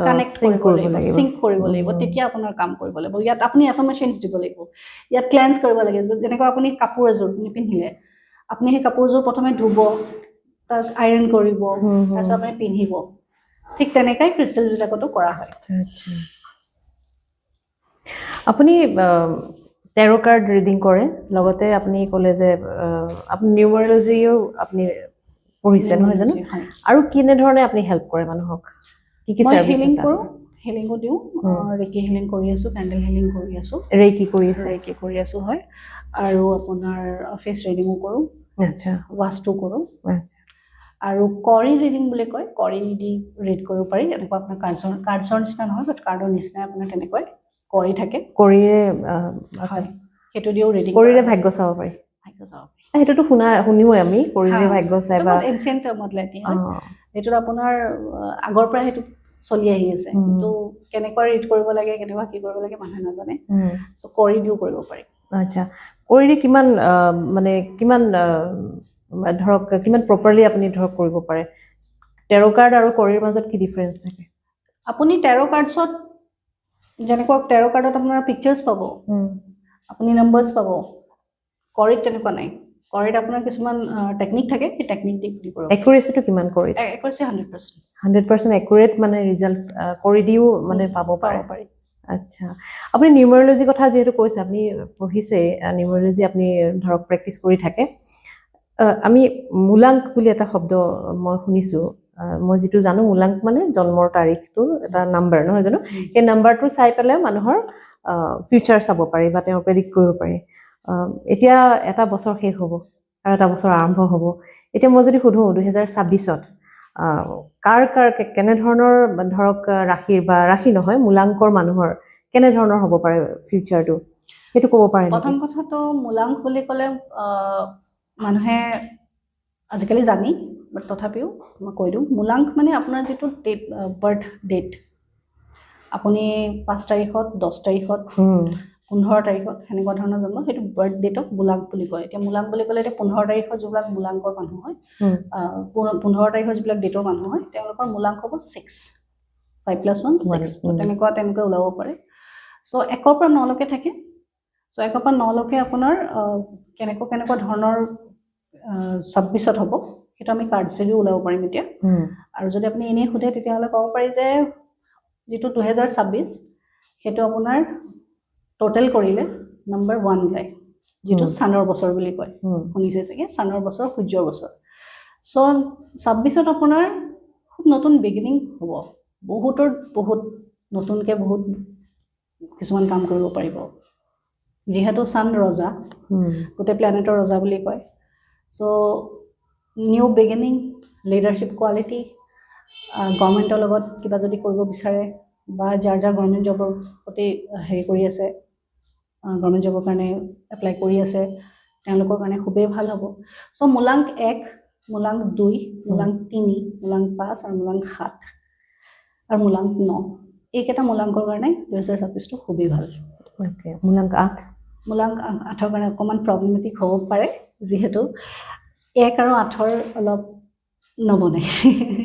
কানেক্ট কৰিব লাগিব, সিংক কৰিব লাগিব, তেতিয়া আপোনাৰ কাম কৰিব লাগিব। ইয়াত আপুনি এফাৰ্মেশ্যনছ দিব লাগিব, ইয়াত ক্লেন্স কৰিব লাগিব। যেনেকৈ আপুনি কাপোৰ এযোৰ পিন্ধিলে, আপুনি সেই কাপোৰযোৰ প্ৰথমে ধুব, তাক আইৰণ কৰিব, তাৰপিছত আপুনি পিন্ধিব। ঠিক তেনেকাই ক্ৰিষ্টেলবিলাকতো কৰা হয়। আপুনি টেৰো কাৰ্ড ৰিডিং কৰে, লগতে আপুনি ক'লে যে আপুনি নিউমাৰলজিও আপুনি পঢ়িছে নহয় জানো? আৰু কেনেধৰণে আপুনি হেল্প কৰে মানুহক? কি কি সাৰ্ভিস হিলিং আছে? কৰোঁ, হিলিংও দিওঁ, ৰেকি হিলিং কৰি আছোঁ, কেণ্ডেল হিলিং কৰি আছোঁ, ৰেকি কৰি আছে, ৰেকি কৰি আছোঁ হয়। আৰু আপোনাৰ ফেচ ৰিডিঙো কৰোঁ, আচ্ছা, ৱাছটো কৰোঁ। আৰু কৰি ৰিডিং বুলি কয়, কৰি দি ৰিড কৰিব পাৰি। এনেকুৱা আপোনাৰ কাৰ্ডছৰ নিচিনা নহয়, বাট কাৰ্ডৰ নিচিনাই আপোনাৰ তেনেকৈ কৰি থাকে। কৰিৰে আচ্ছা, সেইটো দিও ৰিডিং কৰিৰে ভাগ্য চাব পাৰি। ভাগ্য চাব পাৰি, সেইটোতো শুনিও আমি, কৰিৰে ভাগ্য চাই বা এনচিয়েন্ট মডেলিটি হয়। এইটোত আপোনাৰ আগৰ পৰা সেইটো চলি আহি আছে, কিন্তু কেনেকুৱা ৰিড কৰিব লাগে, কেনেকুৱা কি কৰিব লাগে মানুহে নাজানে। চ' কৰি দিও কৰিব পাৰি। আচ্ছা, কৰিৰে কিমান মানে কিমান ধৰক কিমান প্ৰপাৰলি আপুনি ধৰক কৰিব পাৰে? টেৰো কাৰ্ড আৰু কৰিৰ মাজত কি ডিফাৰেন্স থাকে? আপুনি টেৰো কাৰ্ডছত যেনেকুৱা টেৰো কাৰ্ডত আপোনাৰ পিকচাৰ্ছ পাব, আপুনি নাম্বাৰ্ছ পাব। কৰিত তেনেকুৱা নাই। কৰিত আপোনাৰ কিছুমান টেকনিক থাকে, সেই টেকনিক দি দিব পাৰি। একুৰেচিটো কিমান কৰিত? একুৰেচি 100%। 100% একুৰেট মানে ৰিজাল্ট কৰি দিও মানে পাব পাৰি। আচ্ছা, আপুনি নিউমাৰলজি কথা যিহেতু কৈছে, আপুনি পঢ়িছে নিউমাৰলজি, আপুনি ধৰক প্ৰেক্টিচ কৰি থাকে। আমি মূলাংক বুলি এটা শব্দ মই শুনিছোঁ, মই যিটো জানো মূলাংক মানে জন্মৰ তাৰিখটো এটা নাম্বাৰ নহয় জানো? সেই নাম্বাৰটো চাই পেলাই মানুহৰ ফিউচাৰ চাব পাৰি বা তেওঁ প্ৰেডিক্ট কৰিব পাৰি। এতিয়া এটা বছৰ শেষ হ'ব আৰু এটা বছৰ আৰম্ভ হ'ব। এতিয়া মই যদি সুধোঁ 2026ত কাৰ কেনেধৰণৰ ধৰক ৰাশিৰ বা ৰাশি নহয় মূলাংকৰ মানুহৰ কেনেধৰণৰ হ'ব পাৰে ফিউচাৰটো, সেইটো ক'ব পাৰে? প্ৰথম কথাটো মূলাংক বুলি ক'লে মানুহে আজিকালি জানি, বাট তথাপিও মই কৈ দিওঁ, মূলাংক মানে আপোনাৰ যিটো ডেট, বাৰ্থ ডেট, আপুনি 5 তাৰিখত, 10 তাৰিখত, 15 তাৰিখত সেনেকুৱা ধৰণৰ জন্ম, সেইটো বাৰ্থ ডেটক মূলাংক বুলি কয়। এতিয়া মূলাংক বুলি ক'লে এতিয়া 15 তাৰিখৰ যিবিলাক মূলাংকৰ মানুহ হয়, 15 তাৰিখৰ যিবিলাক ডেটৰ মানুহ হয়, তেওঁলোকৰ মূলাংক হ'ব 6, 5+1 6, তেনেকৈ ওলাব পাৰে। চ' 1ৰ পৰা 9লৈকে থাকে। চ' 1ৰ পৰা 9লৈকে আপোনাৰ কেনেকুৱা ধৰণৰ 26ত হ'ব, সেইটো আমি কাৰ্ডছেদি ওলাব পাৰিম এতিয়া। আৰু যদি আপুনি এনেই সোধে তেতিয়াহ'লে ক'ব পাৰি যে যিটো 2026 সেইটো আপোনাৰ টোটেল কৰিলে নম্বৰ 1 ওলায়, যিটো চানৰ বছৰ বুলি কয়। শুনিছে চাগে, চানৰ বছৰ, সূৰ্যৰ বছৰ। চ' 26ত আপোনাৰ খুব নতুন বিগিনিং হ'ব, বহুত নতুনকৈ বহুত কিছুমান কাম কৰিব পাৰিব। যিহেতু চান ৰজা, গোটেই প্লেনেটৰ ৰজা বুলি কয়। চ' নিউ বিগিনিং, লিডাৰশ্বিপ কোৱালিটি, গভৰ্ণমেণ্টৰ লগত কিবা যদি কৰিব বিচাৰে বা যাৰ গভৰ্ণমেণ্ট জবৰ প্ৰতি হেৰি কৰি আছে, গভৰ্ণমেণ্ট জবৰ কাৰণে এপ্লাই কৰি আছে, তেওঁলোকৰ কাৰণে খুবেই ভাল হ'ব। চ' মূলাংক 1, মূলাংক 2, মূলাংক 3, মূলাংক 5 আৰু মূলাংক 7 আৰু মূলাংক 9, এইকেইটা মূলাংকৰ কাৰণে 2026টো খুবেই ভাল। মূলাংক 8? মূলাংক 8ৰ কাৰণে অকণমান প্ৰব্লেমেটিক হ'ব পাৰে, যিহেতু 1 আৰু 8ৰ অলপ নবনে।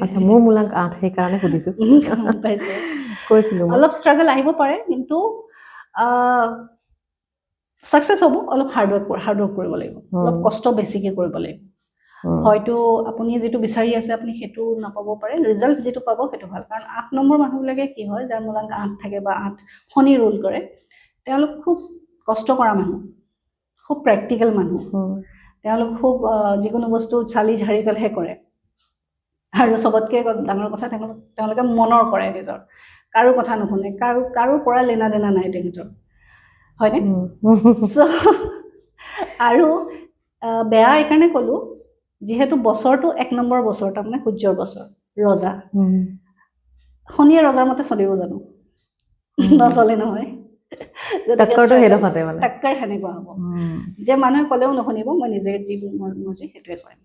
আচ্ছা, মোৰ মূলাংক 8, সেইকাৰণে সুধিছোঁ। কৈছিলোঁ অলপ ষ্ট্ৰাগল আহিব পাৰে, কিন্তু ছাকচেছ হ'ব। অলপ হাৰ্ড ৱৰ্ক কৰিব লাগিব, অলপ কষ্ট বেছিকৈ কৰিব লাগিব। হয়তো আপুনি যিটো বিচাৰি আছে আপুনি সেইটো নাপাব পাৰে, ৰিজাল্ট যিটো পাব সেইটো ভাল। কাৰণ 8 নম্বৰ মানুহবিলাকে কি হয়, যাৰ মূলাংক 8 থাকে বা 8 শনি ৰোল কৰে, তেওঁলোক খুব কষ্ট কৰা মানুহ, খুব প্ৰেক্টিকেল মানুহ। তেওঁলোক খুব যিকোনো বস্তু চালি ঝাৰি পেলাইহে কৰে। আৰু চবতকৈ ডাঙৰ কথা, তেওঁলোকে মনৰ কৰে নিজৰ, কাৰো কথা নুশুনে, কাৰো পৰা লেনা দেনা নাই তেখেতৰ, হয়নে? আৰু বেয়া এইকাৰণে ক'লোঁ, যিহেতু বছৰটো 1 নম্বৰ বছৰ, তাৰমানে সূৰ্যৰ বছৰ, ৰজা। শনিয়ে ৰজাৰ মতে চলিব জানো? নচলে নহয়। টাক্কৰ সেনেকুৱা হ'ব যে মানুহে ক'লেও নুশুনিব, মই নিজে যি মৰ্জি সেইটোৱে কৰিম।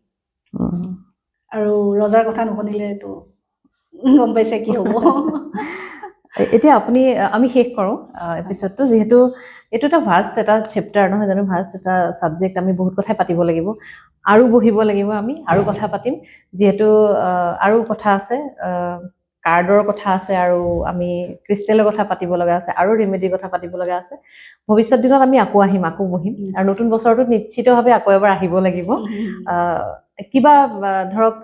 আৰু ৰজাৰ কথা নুশুনিলেতো গম পাইছে কি হ'ব। এতিয়া আমি শেষ কৰোঁ এপিছডটো, যিহেতু এইটো এটা ভাষ্ট এটা চেপ্টাৰ নহয় জানো, ভাষ্ট এটা ছাবজেক্ট, আমি বহুত কথাই পাতিব লাগিব, আৰু বহিব লাগিব, আমি আৰু কথা পাতিম, যিহেতু আৰু কথা আছে। কাৰ্ডৰ কথা আছে আৰু আমি ক্ৰিষ্টেলৰ কথা পাতিব লগা আছে আৰু ৰেমেডিৰ কথা পাতিব লগা আছে ভৱিষ্যত দিনত আমি আকৌ আহিম আকৌ বহিম আৰু নতুন বছৰটোত নিশ্চিতভাৱে আকৌ এবাৰ আহিব লাগিব কিবা ধৰক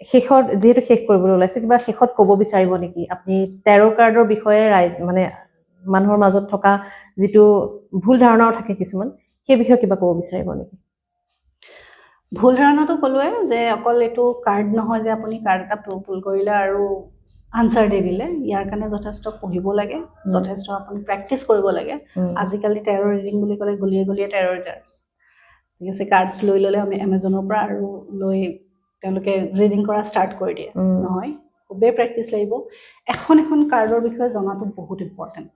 শেষত যিহেতু শেষ কৰিবলৈ ওলাইছো কিবা শেষত ক'ব বিচাৰিব নেকি আপুনি টেৰ' কাৰ্ডৰ বিষয়ে মানে মানুহৰ মাজত থকা যিটো ভুল ধাৰণাও থাকে কিছুমান সেই বিষয়ে কিবা ক'ব বিচাৰিব নেকি ভুল ধাৰণাটো ক'লোৱে যে অকল এইটো কাৰ্ড নহয় যে আপুনি কাৰ্ড এটা পুল কৰিলে আৰু আনচাৰ দি দিলে ইয়াৰ কাৰণে যথেষ্ট পঢ়িব লাগে যথেষ্ট আপুনি প্ৰেক্টিচ কৰিব লাগে আজিকালি টেৰ' ৰিডিং বুলি ক'লে গলিয়ে গলিয়ে টেৰ' ৰিডাৰ ঠিক আছে কাৰ্ডছ লৈ ল'লে আমি এমাজনৰ পৰা আৰু লৈ তেওঁলোকে ৰিডিং কৰা ষ্টাৰ্ট কৰি দিয়ে নহয় খুবেই প্ৰেক্টিচ লাগিব এখন কাৰ্ডৰ বিষয়ে জনাটো বহুত ইম্পৰ্টেণ্ট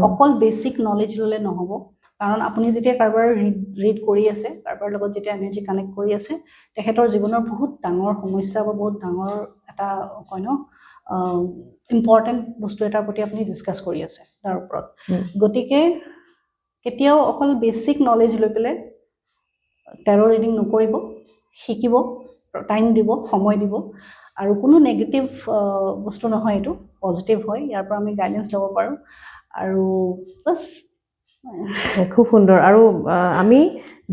অকল বেছিক নলেজ ল'লে নহ'ব কাৰণ আপুনি যেতিয়া কাৰোবাৰ ৰিড কৰি আছে কাৰোবাৰ লগত যেতিয়া এনাৰ্জি কানেক্ট কৰি আছে তেখেতৰ জীৱনৰ বহুত ডাঙৰ সমস্যা বা বহুত ডাঙৰ এটা কয় ন ইম্পৰ্টেণ্ট বস্তু এটাৰ প্ৰতি আপুনি ডিছকাছ কৰি আছে তাৰ ওপৰত গতিকে কেতিয়াও অকল বেছিক নলেজ লৈ পেলাই টেৰ' ৰিডিং নকৰিব শিকিব টাইম দিব সময় দিব আৰু কোনো নেগেটিভ বস্তু নহয় এইটো পজিটিভ হয় ইয়াৰ পৰা আমি গাইডেঞ্চ ল'ব পাৰোঁ আৰু বাছ খুব সুন্দৰ আৰু আমি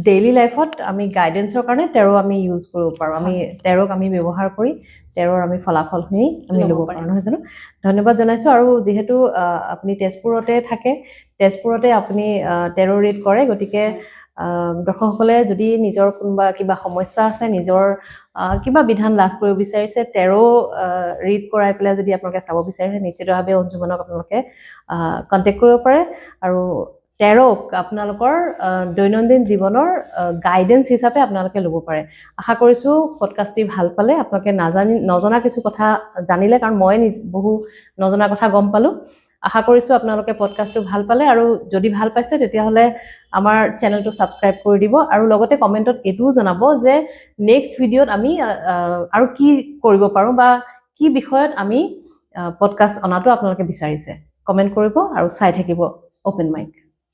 ডেইলি লাইফত আমি গাইডেন্সৰ কাৰণে টেৰ' আমি ইউজ কৰিব পাৰোঁ আমি টেৰ'ক আমি ব্যৱহাৰ কৰি টেৰ'ৰ আমি ফলাফলখিনি আমি ল'ব পাৰোঁ নহয় জানো ধন্যবাদ জনাইছোঁ আৰু যিহেতু আপুনি তেজপুৰতে থাকে তেজপুৰতে আপুনি টেৰ' ৰিড কৰে গতিকে দৰ্শকসকলে যদি নিজৰ কোনোবা কিবা সমস্যা আছে নিজৰ কিবা বিধান লাভ কৰিব বিচাৰিছে টেৰ' ৰিড কৰাই পেলাই যদি আপোনালোকে চাব বিচাৰিছে নিশ্চিতভাৱে অঞ্জুমনক আপোনালোকে কণ্টেক্ট কৰিব পাৰে আৰু টেৰ'ক আপোনালোকৰ দৈনন্দিন জীৱনৰ গাইডেন্স হিচাপে আপোনালোকে ল'ব পাৰে আশা কৰিছোঁ পডকাষ্টটি ভাল পালে আপোনালোকে নজনা কিছু কথা জানিলে কাৰণ মই বহু নজনা কথা গম পালোঁ আশা কৰিছোঁ আপোনালোকে পডকাষ্টটো ভাল পালে আৰু যদি ভাল পাইছে তেতিয়াহ'লে আমাৰ চেনেলটো ছাবস্ক্ৰাইব কৰি দিব আৰু লগতে কমেণ্টত এইটোও জনাব যে নেক্সট ভিডিঅ'ত আমি আৰু কি কৰিব পাৰোঁ বা কি বিষয়ত আমি পডকাষ্ট অনাটো আপোনালোকে বিচাৰিছে কমেণ্ট কৰিব আৰু চাই থাকিব অ'পেন মাইক